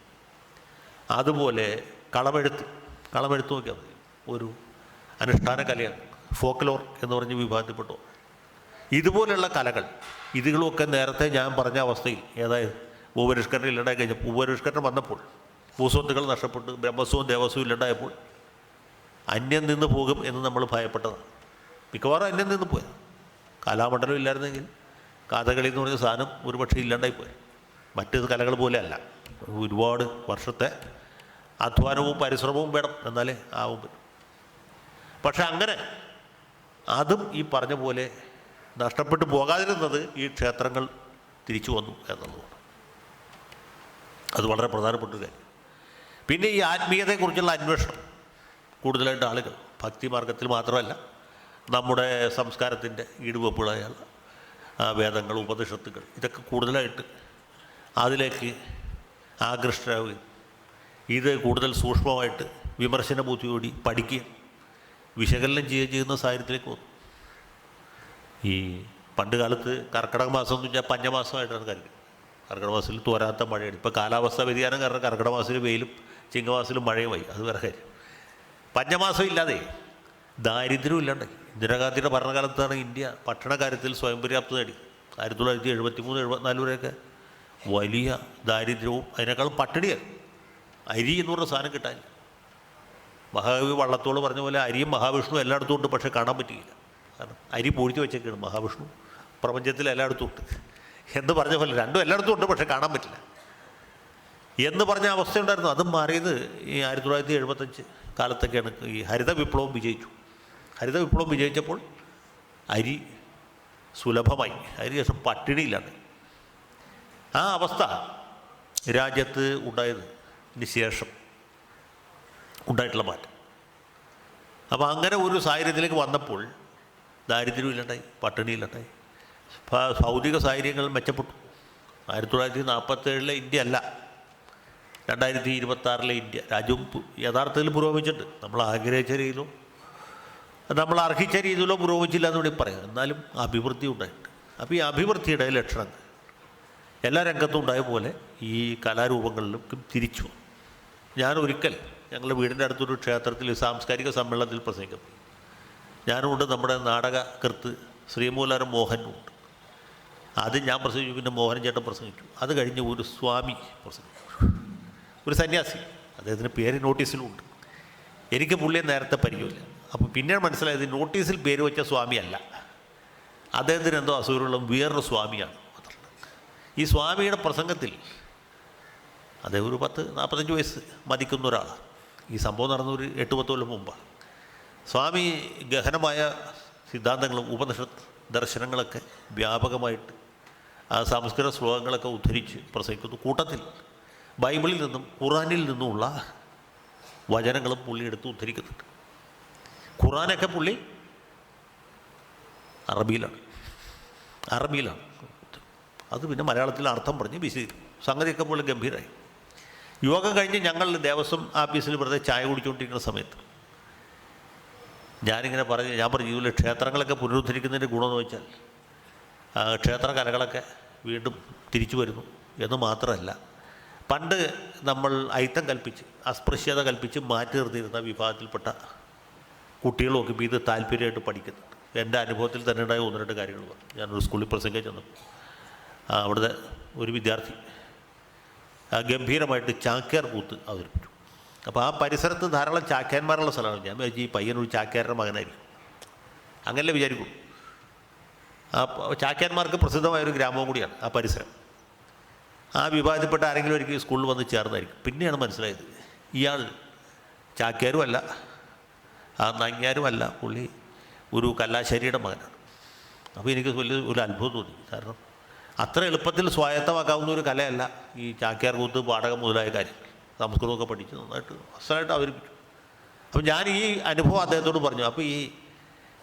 അതുപോലെ കളമെഴുത്ത് നോക്കിയാൽ മതി, ഒരു അനുഷ്ഠാന കലയാണ്, ഫോക്ലോർ എന്ന് പറഞ്ഞ് വിഭാഗത്തിൽപ്പെട്ടു. ഇതുപോലെയുള്ള കലകൾ, ഇതുകളൊക്കെ നേരത്തെ ഞാൻ പറഞ്ഞ അവസ്ഥയിൽ, ഏതായത് ഭൂപരിഷ്കരണം ഇല്ലാണ്ടായി കഴിഞ്ഞപ്പോൾ, ഭൂപരിഷ്കരണം വന്നപ്പോൾ ഭൂസ്വത്തുകൾ നഷ്ടപ്പെട്ട് ബ്രഹ്മസ്വവും ദേവസ്വവും ഇല്ലാണ്ടായപ്പോൾ അന്യം നിന്ന് പോകും എന്ന് നമ്മൾ ഭയപ്പെട്ടതാണ്. മിക്കവാറും അന്യം നിന്ന് പോയത്. കലാമണ്ഡലം ഇല്ലായിരുന്നെങ്കിൽ കഥകളി എന്ന് പറഞ്ഞ സാധനം ഒരുപക്ഷെ ഇല്ലാണ്ടായി പോയി. മറ്റ് കലകൾ പോലെ അല്ല, ഒരുപാട് വർഷത്തെ അധ്വാനവും പരിശ്രമവും വേണം, എന്നാലേ ആവും പറ്റും. പക്ഷെ അങ്ങനെ അതും ഈ പറഞ്ഞ പോലെ നഷ്ടപ്പെട്ടു പോകാതിരുന്നത് ഈ ക്ഷേത്രങ്ങൾ തിരിച്ചു വന്നു എന്നുള്ളതാണ്. അത് വളരെ പ്രധാനപ്പെട്ടൊരു കാര്യം. പിന്നെ ഈ ആത്മീയതയെക്കുറിച്ചുള്ള അന്വേഷണം കൂടുതലായിട്ട് ആളുകൾ ഭക്തിമാർഗത്തിൽ മാത്രമല്ല, നമ്മുടെ സംസ്കാരത്തിൻ്റെ ഈടുവെപ്പുകളായ വേദങ്ങൾ, ഉപനിഷത്തുകൾ, ഇതൊക്കെ കൂടുതലായിട്ട് അതിലേക്ക് ആകൃഷ്ടരാവുകയും ഇത് കൂടുതൽ സൂക്ഷ്മമായിട്ട് വിമർശന ബുദ്ധിയോടി പഠിക്കുകയും വിശകലനം ചെയ്യുന്ന സാഹചര്യത്തിലേക്ക് വന്നു. ഈ പണ്ട് കാലത്ത് കർക്കിടക മാസം എന്ന് വെച്ചാൽ പഞ്ഞമാസമായിട്ടാണ് കരുതുന്നത്. കർക്കിടക മാസത്തിൽ തോരാത്ത മഴയാണ്. ഇപ്പോൾ കാലാവസ്ഥ വ്യതിയാനം കാരണം കർക്കിടക മാസത്തിൽ വെയിലും ചിങ്ങമാസത്തിലും മഴയുമായി, അത് വേറെ കാര്യം. പഞ്ഞമാസം ഇല്ലാതെ ദാരിദ്ര്യം ഇല്ലാണ്ടായി. ഇന്ദിരാഗാന്ധിയുടെ ഭരണകാലത്താണ് ഇന്ത്യ ഭക്ഷണ കാര്യത്തിൽ സ്വയം പര്യാപ്തത നേടി. 1973-74 വരെയൊക്കെ വലിയ ദാരിദ്ര്യവും അതിനേക്കാളും പട്ടിണിയാണ്. അരി എന്ന് പറഞ്ഞ സാധനം കിട്ടാനില്ല. മഹാകവി വള്ളത്തോൾ പറഞ്ഞ പോലെ അരിയും മഹാവിഷ്ണു എല്ലായിടത്തും ഉണ്ട്, പക്ഷേ കാണാൻ പറ്റിയില്ല. കാരണം അരി പൂഴ്ത്തി വെച്ചേക്കാണ്, മഹാവിഷ്ണു പ്രപഞ്ചത്തിൽ എല്ലായിടത്തും ഉണ്ട് എന്ന് പറഞ്ഞ പോലെ രണ്ടും എല്ലായിടത്തും ഉണ്ട്, പക്ഷേ കാണാൻ പറ്റില്ല എന്ന് പറഞ്ഞ അവസ്ഥ ഉണ്ടായിരുന്നു. അതും മാറിയത് ഈ 1975 കാലത്തൊക്കെയാണ്. ഈ ഹരിത വിപ്ലവം വിജയിച്ചു. ഹരിത വിപ്ലവം വിജയിച്ചപ്പോൾ അരി സുലഭമായി, അതിന് ശേഷം പട്ടിണിയിലാണ്. ആ അവസ്ഥ രാജ്യത്ത് ഉണ്ടായതിന് ശേഷം ഉണ്ടായിട്ടുള്ള മാറ്റം. അപ്പോൾ അങ്ങനെ ഒരു സാഹചര്യത്തിലേക്ക് വന്നപ്പോൾ ദാരിദ്ര്യം ഇല്ലാണ്ടായി, പട്ടിണി ഇല്ലാണ്ടായി, ഭൗതിക സാഹചര്യങ്ങൾ മെച്ചപ്പെട്ടു. 1947 ഇന്ത്യ അല്ല 2026 ഇന്ത്യ. രാജ്യവും യഥാർത്ഥത്തിൽ പുരോഗമിച്ചിട്ടുണ്ട്. നമ്മൾ ആഗ്രഹിച്ച രീതിയിലോ നമ്മൾ അർഹിച്ച രീതിയിലോ പുരോഗമിച്ചില്ല എന്ന് വേണ്ടി പറയാം. എന്നാലും അഭിവൃദ്ധി ഉണ്ടായിട്ടുണ്ട്. അപ്പോൾ ഈ അഭിവൃദ്ധിയുടെ ലക്ഷണങ്ങൾ എല്ലാ രംഗത്തും ഉണ്ടായ പോലെ ഈ കലാരൂപങ്ങളിലും തിരിച്ചു. ഞാൻ ഒരിക്കൽ ഞങ്ങളുടെ വീടിൻ്റെ അടുത്തൊരു ക്ഷേത്രത്തിൽ സാംസ്കാരിക സമ്മേളനത്തിൽ പ്രസംഗിക്കുന്നു. ഞാനുമുണ്ട്, നമ്മുടെ നാടകകൃത്ത് ശ്രീമൂലരം മോഹനുമുണ്ട്. അത് ഞാൻ പ്രസംഗിച്ചു, പിന്നെ മോഹൻ ചേട്ടൻ പ്രസംഗിച്ചു. അത് കഴിഞ്ഞ് ഒരു സ്വാമി പ്രസംഗിച്ചു, ഒരു സന്യാസി. അദ്ദേഹത്തിൻ്റെ പേര് നോട്ടീസിലുണ്ട്. എനിക്ക് പുള്ളിയെ നേരത്തെ പരിചയമില്ല. അപ്പോൾ പിന്നെയാണ് മനസ്സിലായത് നോട്ടീസിൽ പേര് വെച്ച സ്വാമിയല്ല, അദ്ദേഹത്തിന് എന്തോ അസുഖമുള്ള വേറൊരു സ്വാമിയാണ്. ഈ സ്വാമിയുടെ പ്രസംഗത്തിൽ അദ്ദേഹം ഒരു 40-45 വയസ്സ് മതിക്കുന്ന ഒരാളാണ്. ഈ സംഭവം നടന്നൊരു 8-10 കൊല്ലം മുമ്പാണ്. സ്വാമി ഗഹനമായ സിദ്ധാന്തങ്ങളും ഉപനിഷത്ത് ദർശനങ്ങളൊക്കെ വ്യാപകമായിട്ട് ആ സംസ്കൃത ശ്ലോകങ്ങളൊക്കെ ഉദ്ധരിച്ച് പ്രസംഗിക്കുന്നു. കൂട്ടത്തിൽ ബൈബിളിൽ നിന്നും ഖുറാനിൽ നിന്നുമുള്ള വചനങ്ങളും പുള്ളി എടുത്ത് ഉദ്ധരിക്കുന്നുണ്ട്. ഖുറാനൊക്കെ പുള്ളി അറബിയിലാണ്. അത് പിന്നെ മലയാളത്തിൽ അർത്ഥം പറഞ്ഞ് വിശദീകരിക്കും. സംഗതിയൊക്കെ പുള്ളി ഗംഭീരമായി. യോഗം കഴിഞ്ഞ് ഞങ്ങൾ ദേവസ്വം ആഫീസിൽ വെറുതെ ചായ കുടിച്ചുകൊണ്ടിരിക്കുന്ന സമയത്ത് ഞാൻ പറഞ്ഞു ക്ഷേത്രങ്ങളൊക്കെ പുനരുദ്ധരിക്കുന്നതിൻ്റെ ഗുണമെന്ന് വെച്ചാൽ ക്ഷേത്ര കലകളൊക്കെ വീണ്ടും തിരിച്ചു വരുന്നു എന്ന് മാത്രമല്ല, പണ്ട് നമ്മൾ അയിത്തം കൽപ്പിച്ച് അസ്പൃശ്യത കൽപ്പിച്ച് മാറ്റി നിർത്തിയിരുന്ന വിഭാഗത്തിൽപ്പെട്ട കുട്ടികളൊക്കെ ഇപ്പോൾ ഇത് താല്പര്യമായിട്ട് പഠിക്കുന്നുണ്ട്. എൻ്റെ അനുഭവത്തിൽ തന്നെ ഉണ്ടായ 1-2 കാര്യങ്ങൾ പറഞ്ഞു. ഞാനൊരു സ്കൂളിൽ പ്രസംഗിച്ച് ചെന്നപ്പോൾ അവിടുത്തെ ഒരു വിദ്യാർത്ഥി ഗംഭീരമായിട്ട് ചാക്യാർ കൂത്ത് അവതരിപ്പിച്ചു. അപ്പോൾ ആ പരിസരത്ത് ധാരാളം ചാക്യാന്മാരുള്ള സ്ഥലമാണ്. ഞാൻ വിചാരിച്ചു ഈ പയ്യനൊരു ചാക്യാരുടെ മകനായിരിക്കും, അങ്ങനല്ലേ വിചാരിക്കും. ആ ചാക്യാന്മാർക്ക് പ്രസിദ്ധമായൊരു ഗ്രാമവും കൂടിയാണ് ആ പരിസരം. ആ വിഭാഗത്തിൽപ്പെട്ട ആരെങ്കിലും ഒരിക്കലും സ്കൂളിൽ വന്ന് ചേർന്നായിരിക്കും. പിന്നെയാണ് മനസ്സിലായത് ഇയാൾ ചാക്യാരുമല്ല, ആ നങ്ങ്യാരുമല്ല, പുള്ളി ഒരു കല്ലാശ്ശേരിയുടെ മകനാണ്. അപ്പോൾ എനിക്ക് വലിയ ഒരു അത്ഭുതം തോന്നി. കാരണം അത്ര എളുപ്പത്തിൽ സ്വായത്തമാക്കാവുന്ന ഒരു കലയല്ല ഈ ചാക്യാർ കൂത്ത്, പാടകം മുതലായ കാര്യങ്ങൾ. സംസ്കൃതമൊക്കെ പഠിച്ച് നന്നായിട്ട് അസലായിട്ട് അവതരിപ്പിച്ചു. അപ്പോൾ ഞാൻ ഈ അനുഭവം അദ്ദേഹത്തോട് പറഞ്ഞു. അപ്പോൾ ഈ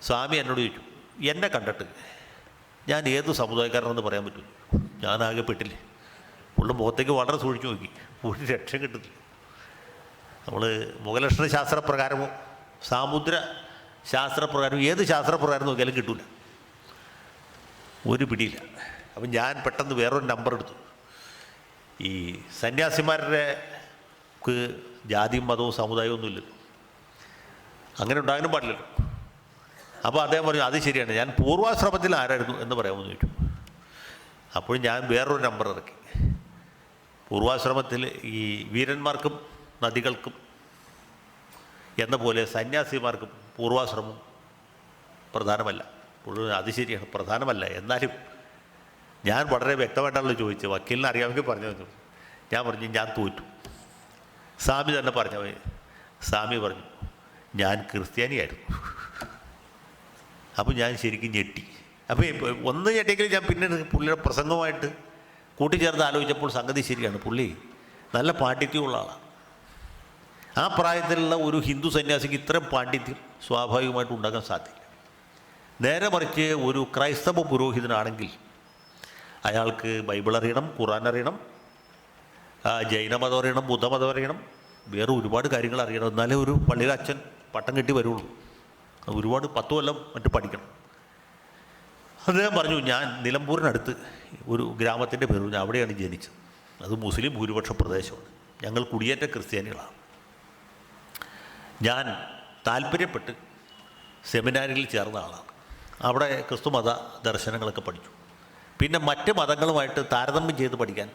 സ്വാമി എന്നോട് ചോദിച്ചു, എന്നെ കണ്ടിട്ട് ഞാൻ ഏത് സമുദായക്കാരനെന്ന് പറയാൻ പറ്റും? ഞാനാകെ പെട്ടില്ലേ. പുള്ളി മുഖത്തേക്ക് വളരെ സൂക്ഷിച്ചു നോക്കി, ഒരു രക്ഷ കിട്ടുന്നില്ല. നമ്മൾ മുഖലക്ഷണ ശാസ്ത്രപ്രകാരമോ സാമുദ്ര ശാസ്ത്രപ്രകാരം ഏത് ശാസ്ത്രപ്രകാരം നോക്കിയാലും കിട്ടില്ല, ഒരു പിടിയില്ല. അപ്പം ഞാൻ പെട്ടെന്ന് വേറൊരു നമ്പർ എടുത്തു. ഈ സന്യാസിമാരുടെ ജാതിയും മതവും സമുദായവും ഒന്നുമില്ലല്ലോ, അങ്ങനെ ഉണ്ടാകാനും പാടില്ലല്ലോ. അപ്പോൾ അദ്ദേഹം പറഞ്ഞു അത് ശരിയാണ്, ഞാൻ പൂർവാശ്രമത്തിൽ ആരായിരുന്നു എന്ന് പറയാമെന്ന് ചോദിച്ചു. അപ്പോൾ ഞാൻ വേറൊരു നമ്പർ ഇറക്കി. പൂർവാശ്രമത്തിൽ ഈ വീരന്മാർക്കും നദികൾക്കും എന്ന പോലെ സന്യാസിമാർക്കും പൂർവാശ്രമം പ്രധാനമല്ല. അത് ശരിയാണ്, പ്രധാനമല്ല. എന്നാലും ഞാൻ വളരെ വ്യക്തമായിട്ടാണല്ലോ ചോദിച്ചത്, വക്കീലിനെ അറിയാമെങ്കിൽ പറഞ്ഞു. ഞാൻ പറഞ്ഞു ഞാൻ തോറ്റു. സ്വാമി തന്നെ പറഞ്ഞു. സ്വാമി പറഞ്ഞു ഞാൻ ക്രിസ്ത്യാനിയായിരുന്നു. അപ്പോൾ ഞാൻ ശരിക്കും ഞെട്ടി. അപ്പോൾ ഒന്ന് ഞെട്ടിയെങ്കിലും ഞാൻ പിന്നെ പുള്ളിയുടെ പ്രസംഗമായിട്ട് കൂട്ടിച്ചേർന്ന് ആലോചിച്ചപ്പോൾ സംഗതി ശരിയാണ്. പുള്ളി നല്ല പാണ്ഡിത്യമുള്ള ആളാണ്. ആ പ്രായത്തിലുള്ള ഒരു ഹിന്ദു സന്യാസിക്ക് ഇത്രയും പാണ്ഡിത്യം സ്വാഭാവികമായിട്ട് ഉണ്ടാക്കാൻ സാധ്യമില്ല. നേരെ മറിച്ച് ഒരു ക്രൈസ്തവ പുരോഹിതനാണെങ്കിൽ അയാൾക്ക് ബൈബിൾ അറിയണം, ഖുറാൻ അറിയണം, ജൈനമതം അറിയണം, ബുദ്ധമതം അറിയണം, വേറെ ഒരുപാട് കാര്യങ്ങൾ അറിയണം. എന്നാലേ ഒരു പള്ളിയിലെ അച്ഛൻ പട്ടം കെട്ടി വരുള്ളൂ. ഒരുപാട് 10 കൊല്ലം മറ്റ് പഠിക്കണം. അദ്ദേഹം പറഞ്ഞു ഞാൻ നിലമ്പൂരിനടുത്ത് ഒരു ഗ്രാമത്തിൻ്റെ പേര് പറഞ്ഞു, അവിടെയാണ് ജനിച്ചത്. അത് മുസ്ലിം ഭൂരിപക്ഷ പ്രദേശമാണ്. ഞങ്ങൾ കുടിയേറ്റ ക്രിസ്ത്യാനികളാണ്. ഞാൻ താല്പര്യപ്പെട്ട് സെമിനാരിയിൽ ചേർന്ന ആളാണ്. അവിടെ ക്രിസ്തുമത ദർശനങ്ങളൊക്കെ പഠിച്ചു. പിന്നെ മറ്റ് മതങ്ങളുമായിട്ട് താരതമ്യം ചെയ്ത് പഠിക്കാൻ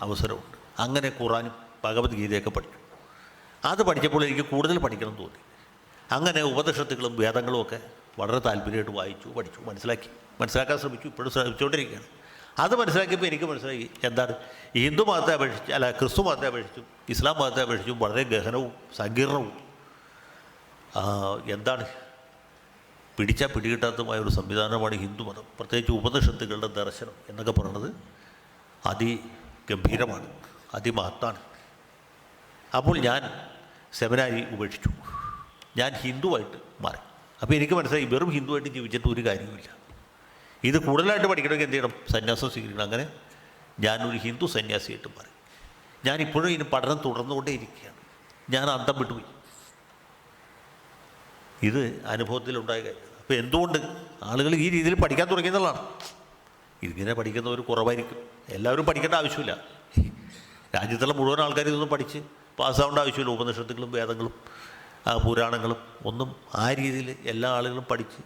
അവസരമുണ്ട്. അങ്ങനെ ഖുറാനും ഭഗവത്ഗീതയൊക്കെ പഠിച്ചു. അത് പഠിച്ചപ്പോൾ എനിക്ക് കൂടുതൽ പഠിക്കണം തോന്നി. അങ്ങനെ ഉപനിഷത്തുകളും വേദങ്ങളും ഒക്കെ വളരെ താല്പര്യമായിട്ട് വായിച്ചു, പഠിച്ചു, മനസ്സിലാക്കാൻ ശ്രമിച്ചു. ഇപ്പോഴും ശ്രമിച്ചുകൊണ്ടിരിക്കുകയാണ്. അത് മനസ്സിലാക്കിയപ്പോൾ എനിക്ക് മനസ്സിലാക്കി എന്താണ് ഈ ഹിന്ദു മതത്തെ അപേക്ഷിച്ച്, അല്ല ക്രിസ്തു മതത്തെ അപേക്ഷിച്ചും ഇസ്ലാം മതത്തെ അപേക്ഷിച്ചും വളരെ ഗഹനവും സങ്കീർണവും എന്താണ് പിടിച്ചാൽ പിടികിട്ടാത്തതുമായ ഒരു സംവിധാനമാണ് ഹിന്ദുമതം. പ്രത്യേകിച്ച് ഉപനിഷത്തുകളുടെ ദർശനം എന്നൊക്കെ പറയുന്നത് അതിഗംഭീരമാണ്, അതിമഹത്താണ്. അപ്പോൾ ഞാൻ സെമിനാരി ഉപേക്ഷിച്ചു. ഞാൻ ഹിന്ദുവായിട്ട് മാറി. അപ്പോൾ എനിക്ക് മനസ്സിലായി വെറും ഹിന്ദുവായിട്ട് ജീവിച്ചിട്ട് ഒരു കാര്യവുമില്ല. ഇത് കൂടുതലായിട്ട് പഠിക്കണമെങ്കിൽ എന്ത് ചെയ്യണം? സന്യാസം സ്വീകരിക്കണം. അങ്ങനെ ഞാനൊരു ഹിന്ദു സന്യാസിയായിട്ട് മാറി. ഞാനിപ്പോഴും ഇതിന് പഠനം തുടർന്നുകൊണ്ടേ ഇരിക്കുകയാണ്. ഞാൻ അന്തം വിട്ടുപോയി. ഇത് അനുഭവത്തിലുണ്ടായ കാര്യം. അപ്പോൾ എന്തുകൊണ്ട് ആളുകൾ ഈ രീതിയിൽ പഠിക്കാൻ തുടങ്ങിയെന്നുള്ളതാണ്. ഇതിങ്ങനെ പഠിക്കുന്നവർ കുറവായിരിക്കും. എല്ലാവരും പഠിക്കേണ്ട ആവശ്യമില്ല. രാജ്യത്തുള്ള മുഴുവൻ ആൾക്കാർ ഇതൊന്നും പഠിച്ച് പാസ്സാവേണ്ട ആവശ്യമില്ല. ഉപനിഷത്തുകളും വേദങ്ങളും പുരാണങ്ങളും ഒന്നും ആ രീതിയിൽ എല്ലാ ആളുകളും പഠിച്ച്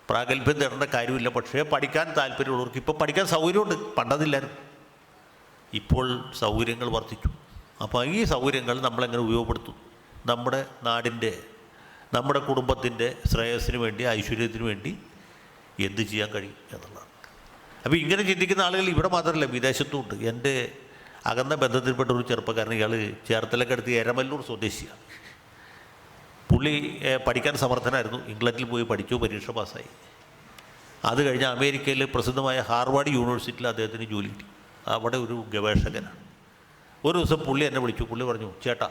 പ്രാഗൽഭ്യം തേടേണ്ട കാര്യമില്ല. പക്ഷേ പഠിക്കാൻ താല്പര്യമുള്ളവർക്ക് ഇപ്പോൾ പഠിക്കാൻ സൗകര്യമുണ്ട്. പണ്ടതില്ലായിരുന്നു. ഇപ്പോൾ സൗകര്യങ്ങൾ വർദ്ധിച്ചു. അപ്പോൾ ഈ സൗകര്യങ്ങൾ നമ്മളെങ്ങനെ ഉപയോഗപ്പെടുത്തും? നമ്മുടെ നാടിൻ്റെ, നമ്മുടെ കുടുംബത്തിൻ്റെ ശ്രേയസ്സിന് വേണ്ടി, ഐശ്വര്യത്തിന് വേണ്ടി എന്ത് ചെയ്യാൻ കഴിയും എന്നുള്ളതാണ്. അപ്പോൾ ഇങ്ങനെ ചിന്തിക്കുന്ന ആളുകൾ ഇവിടെ മാത്രമല്ല, വിദേശത്തും ഉണ്ട്. എൻ്റെ അകന്ന ബന്ധത്തിൽപ്പെട്ട ഒരു ചെറുപ്പക്കാരൻ, ഇയാൾ ചേർത്തലൊക്കെ അടുത്ത് എരമല്ലൂർ സ്വദേശിയാണ്. പുള്ളി പഠിക്കാൻ സമർത്ഥനായിരുന്നു. ഇംഗ്ലണ്ടിൽ പോയി പഠിച്ചു, പരീക്ഷ പാസ്സായി. അത് കഴിഞ്ഞ് അമേരിക്കയിൽ പ്രസിദ്ധമായ ഹാർവാർഡ് യൂണിവേഴ്സിറ്റിയിൽ അദ്ദേഹത്തിന് ജോലി കിട്ടി. അവിടെ ഒരു ഗവേഷകനാണ്. ഒരു ദിവസം പുള്ളി എന്നെ വിളിച്ചു. പുള്ളി പറഞ്ഞു, ചേട്ടാ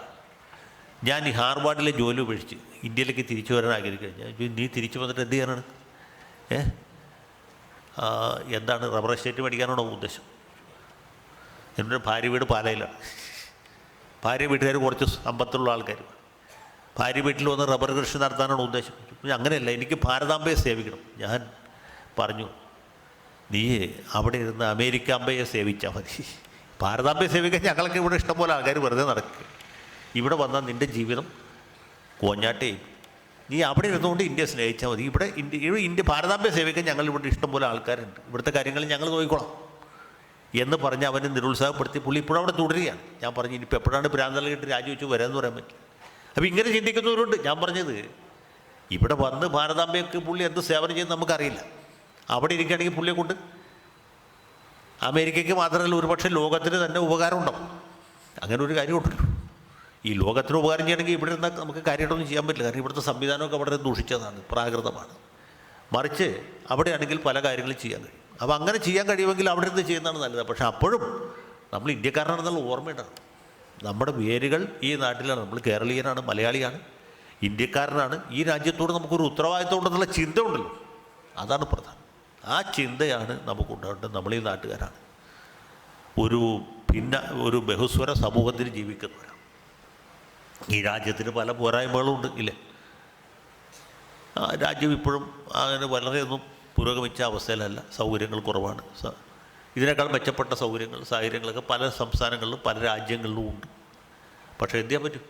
ഞാൻ ഈ ഹാർവാർഡിലെ ജോലി ഉപേക്ഷിച്ച് ഇന്ത്യയിലേക്ക് തിരിച്ചു വരാൻ ആഗ്രഹിക്കുക. നീ തിരിച്ചു വന്നിട്ട് എന്ത് ചെയ്യാനാണ്? എന്താണ് റബ്ബർ എസ്റ്റേറ്റ് മേടിക്കാനാണോ ഉദ്ദേശം? എൻ്റെ ഭാര്യ വീട് പാലയിലാണ്. ഭാര്യ വീട്ടുകാർ കുറച്ച് സമ്പത്തുള്ള ആൾക്കാർ. ഭാര്യ വീട്ടിൽ വന്ന് റബ്ബർ കൃഷി നടത്താനാണ് ഉദ്ദേശം. അങ്ങനെയല്ല, എനിക്ക് ഭാരതാംബയെ സേവിക്കണം. ഞാൻ പറഞ്ഞു, നീ അവിടെ ഇരുന്ന് അമേരിക്കാമ്പയെ സേവിച്ചാൽ മതി. ഭാരതാമ്പയെ സേവിക്കാൻ ഞങ്ങൾക്ക് ഇവിടെ ഇഷ്ടംപോലെ ആൾക്കാർ വെറുതെ നടക്കുക. ഇവിടെ വന്നാൽ നിൻ്റെ ജീവിതം കോഞ്ഞാട്ടേ. നീ അവിടെ ഇരുന്നുകൊണ്ട് ഇന്ത്യ സ്നേഹിച്ചാൽ മതി. ഇവിടെ ഇന്ത്യ ഭാരതാമ്പയെ സേവിക്കാൻ ഞങ്ങളിവിടെ ഇഷ്ടംപോലെ ആൾക്കാരുണ്ട്, ഇവിടുത്തെ കാര്യങ്ങൾ ഞങ്ങൾ നോക്കിക്കോളാം എന്ന് പറഞ്ഞ് അവനെ നിരുത്സാഹപ്പെടുത്തി പുള്ളി ഇപ്പോഴും അവിടെ തുടരുകയാണ്. ഞാൻ പറഞ്ഞു ഇനിയിപ്പോൾ എപ്പോഴാണ് ഭ്രാന്തലകിട്ട് രാജിവെച്ച് വരാമെന്ന് പറയാൻ പറ്റില്ല. അപ്പോൾ ഇങ്ങനെ ചിന്തിക്കുന്നവരുണ്ട്. ഞാൻ പറഞ്ഞത് ഇവിടെ വന്ന് ഭാരതാമ്പയ്ക്ക് പുള്ളി എന്ത് സേവനം ചെയ്യുന്നത് നമുക്കറിയില്ല. അവിടെ ഇരിക്കുകയാണെങ്കിൽ പുള്ളിയെ കൊണ്ട് അമേരിക്കയ്ക്ക് മാത്രമല്ല ഒരുപക്ഷെ ലോകത്തിന് തന്നെ ഉപകാരം ഉണ്ടാവും. അങ്ങനെ ഒരു കാര്യമുണ്ടല്ലോ. ഈ ലോകത്തിന് ഉപകാരം ചെയ്യണമെങ്കിൽ ഇവിടെ ഇരുന്നാൽ നമുക്ക് കാര്യമായിട്ടൊന്നും ചെയ്യാൻ പറ്റില്ല. കാരണം ഇവിടുത്തെ സംവിധാനമൊക്കെ വളരെ ദൂഷിച്ചതാണ്, പ്രാകൃതമാണ്. മറിച്ച് അവിടെയാണെങ്കിൽ പല കാര്യങ്ങളും ചെയ്യാൻ കഴിയും. അപ്പോൾ അങ്ങനെ ചെയ്യാൻ കഴിയുമെങ്കിൽ അവിടെ നിന്ന് ചെയ്യുന്നതാണ് നല്ലത്. പക്ഷേ അപ്പോഴും നമ്മൾ ഇന്ത്യക്കാരനാണെന്നുള്ള ഓർമ്മയുണ്ടാകും. നമ്മുടെ വേരുകൾ ഈ നാട്ടിലാണ്. നമ്മൾ കേരളീയനാണ്, മലയാളിയാണ്, ഇന്ത്യക്കാരനാണ്. ഈ രാജ്യത്തോട് നമുക്കൊരു ഉത്തരവാദിത്വം ഉണ്ടെന്നുള്ള ചിന്ത ഉണ്ടല്ലോ, അതാണ് പ്രധാനം. ആ ചിന്തയാണ് നമുക്കുണ്ടാവേണ്ടത്. നമ്മൾ ഈ നാട്ടുകാരാണ്, ഒരു ബഹുസ്വര സമൂഹത്തിൽ ജീവിക്കുന്നവരാണ്. ഈ രാജ്യത്തിന് പല പോരായ്മകളും ഉണ്ട് ഇല്ലേ. രാജ്യം ഇപ്പോഴും അങ്ങനെ വളരെയൊന്നും പുരോഗമിച്ച അവസ്ഥയിലല്ല. സൗകര്യങ്ങൾ കുറവാണ്. ഇതിനേക്കാൾ മെച്ചപ്പെട്ട സാഹചര്യങ്ങളൊക്കെ പല സംസ്ഥാനങ്ങളിലും പല രാജ്യങ്ങളിലും ഉണ്ട്. പക്ഷേ എന്ത് ചെയ്യാൻ പറ്റും?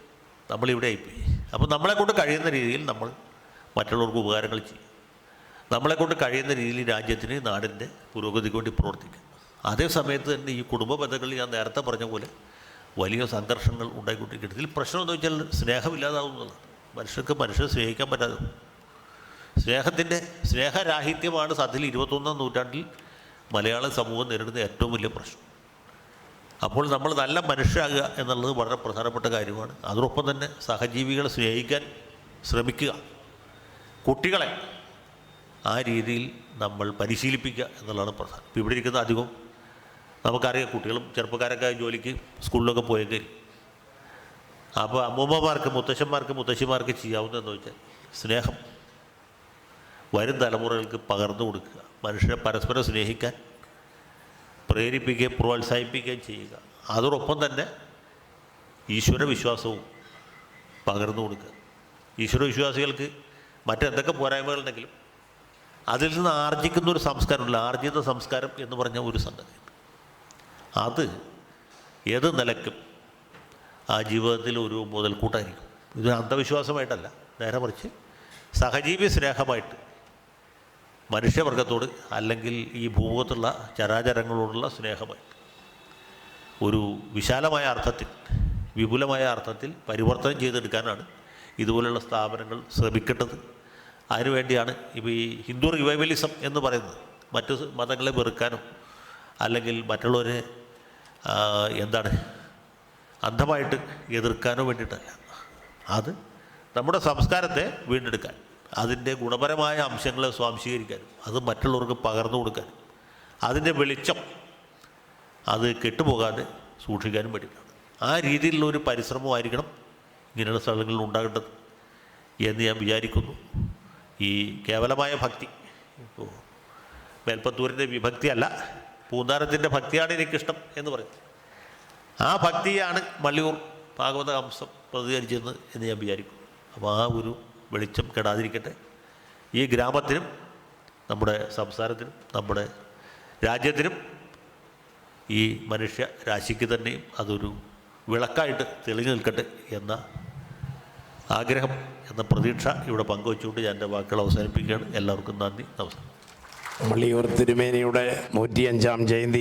നമ്മളിവിടെ ആയിപ്പോയി. അപ്പോൾ നമ്മളെക്കൊണ്ട് കഴിയുന്ന രീതിയിൽ നമ്മൾ മറ്റുള്ളവർക്ക് ഉപകാരങ്ങൾ ചെയ്യും. നമ്മളെക്കൊണ്ട് കഴിയുന്ന രീതിയിൽ രാജ്യത്തിന്, നാടിൻ്റെ പുരോഗതിക്ക് വേണ്ടി പ്രവർത്തിക്കുക. അതേ സമയത്ത് തന്നെ ഈ കുടുംബ ബന്ധങ്ങളിൽ ഞാൻ നേരത്തെ പറഞ്ഞ പോലെ വലിയ സംഘർഷങ്ങൾ ഉണ്ടായിക്കൊണ്ടിരിക്കുന്നത്. ഇതിൽ പ്രശ്നം എന്ന് വെച്ചാൽ സ്നേഹമില്ലാതാവുന്നതാണ്. മനുഷ്യരെ സ്നേഹിക്കാൻ പറ്റാതെ സ്നേഹരാഹിത്യമാണ് സത്യത്തിൽ 21-ാം നൂറ്റാണ്ടിൽ മലയാള സമൂഹം നേരിടുന്ന ഏറ്റവും വലിയ പ്രശ്നം. അപ്പോൾ നമ്മൾ നല്ല മനുഷ്യരാകുക എന്നുള്ളത് വളരെ പ്രധാനപ്പെട്ട കാര്യമാണ്. അതോടൊപ്പം തന്നെ സഹജീവികളെ സ്നേഹിക്കാൻ ശ്രമിക്കുക. കുട്ടികളെ ആ രീതിയിൽ നമ്മൾ പരിശീലിപ്പിക്കുക എന്നുള്ളതാണ് പ്രധാനം. ഇപ്പോൾ ഇവിടെ ഇരിക്കുന്ന അധികം നമുക്കറിയാം, കുട്ടികളും ചെറുപ്പക്കാരൊക്കെ ജോലിക്ക് സ്കൂളിലൊക്കെ പോയേക്ക്. അപ്പോൾ അമ്മൂമ്മമാർക്ക്, മുത്തശ്ശിമാർക്ക് ചെയ്യാവുന്നതെന്ന് വെച്ചാൽ സ്നേഹം വരും തലമുറകൾക്ക് പകർന്നു കൊടുക്കുക. മനുഷ്യരെ പരസ്പരം സ്നേഹിക്കാൻ പ്രേരിപ്പിക്കുകയും പ്രോത്സാഹിപ്പിക്കുകയും ചെയ്യുക. അതോടൊപ്പം തന്നെ ഈശ്വരവിശ്വാസവും പകർന്നു കൊടുക്കുക. ഈശ്വരവിശ്വാസികൾക്ക് മറ്റെന്തൊക്കെ പോരായ്മകളുണ്ടെങ്കിലും അതിൽ നിന്ന് ആർജിക്കുന്ന ഒരു സംസ്കാരമുള്ള ആർജിത സംസ്കാരം എന്ന് പറഞ്ഞ ഒരു സംഗതിയുണ്ട്. അത് ഏത് നിലയ്ക്കും ആ ജീവിതത്തിൽ ഒരു മുതൽക്കൂട്ടായിരിക്കും. ഇതൊരു അന്ധവിശ്വാസമായിട്ടല്ല, നേരെ മറിച്ച് സഹജീവി സ്നേഹമായിട്ട് മനുഷ്യവർഗത്തോട് അല്ലെങ്കിൽ ഈ ഭൂമുഖത്തുള്ള ചരാചരങ്ങളോടുള്ള സ്നേഹമായിട്ട് ഒരു വിശാലമായ അർത്ഥത്തിൽ, വിപുലമായ അർത്ഥത്തിൽ പരിവർത്തനം ചെയ്തെടുക്കാനാണ് ഇതുപോലുള്ള സ്ഥാപനങ്ങൾ ശ്രമിക്കേണ്ടത്. അതിനുവേണ്ടിയാണ് ഇപ്പോൾ ഈ ഹിന്ദു റിവൈവലിസം എന്ന് പറയുന്നത്. മറ്റു മതങ്ങളെ വെറുക്കാനോ അല്ലെങ്കിൽ മറ്റുള്ളവരെ അന്ധമായിട്ട് എതിർക്കാനോ വേണ്ടിയിട്ടല്ല. അത് നമ്മുടെ സംസ്കാരത്തെ വീണ്ടെടുക്കാൻ, അതിൻ്റെ ഗുണപരമായ അംശങ്ങളെ സ്വാംശീകരിക്കാനും അത് മറ്റുള്ളവർക്ക് പകർന്നു കൊടുക്കാനും അതിൻ്റെ വെളിച്ചം അത് കെട്ടുപോകാതെ സൂക്ഷിക്കാനും വേണ്ടിയിട്ടാണ്. ആ രീതിയിലുള്ള ഒരു പരിശ്രമമായിരിക്കണം ഇങ്ങനെയുള്ള സ്ഥലങ്ങളിൽ ഉണ്ടാകേണ്ടത് എന്ന് ഞാൻ വിചാരിക്കുന്നു. ഈ കേവലമായ ഭക്തി, ഇപ്പോൾ മേൽപ്പത്തൂരിൻ്റെ വിഭക്തിയല്ല, പൂന്താനത്തിൻ്റെ ഭക്തിയാണ് എനിക്കിഷ്ടം എന്ന് പറയും. ആ ഭക്തിയാണ് മള്ളിയൂർ ഭാഗവത അംശം പ്രതികരിച്ചെന്ന് എന്ന് ഞാൻ വിചാരിക്കുന്നു. അപ്പോൾ ആ ഒരു വെളിച്ചം കെടാതിരിക്കട്ടെ. ഈ ഗ്രാമത്തിനും നമ്മുടെ സംസ്ഥാനത്തിനും നമ്മുടെ രാജ്യത്തിനും ഈ മനുഷ്യ രാശിക്ക് തന്നെയും അതൊരു വിളക്കായിട്ട് തെളിഞ്ഞു നിൽക്കട്ടെ എന്ന ആഗ്രഹം, എന്ന പ്രതീക്ഷ ഇവിടെ പങ്കുവച്ചുകൊണ്ട് ഞാൻ എൻ്റെ വാക്കുകൾ അവസാനിപ്പിക്കുകയാണ്. എല്ലാവർക്കും നന്ദി, നമസ്കാരം. മള്ളിയൂർ തിരുമേനിയുടെ 105-ാം ജയന്തി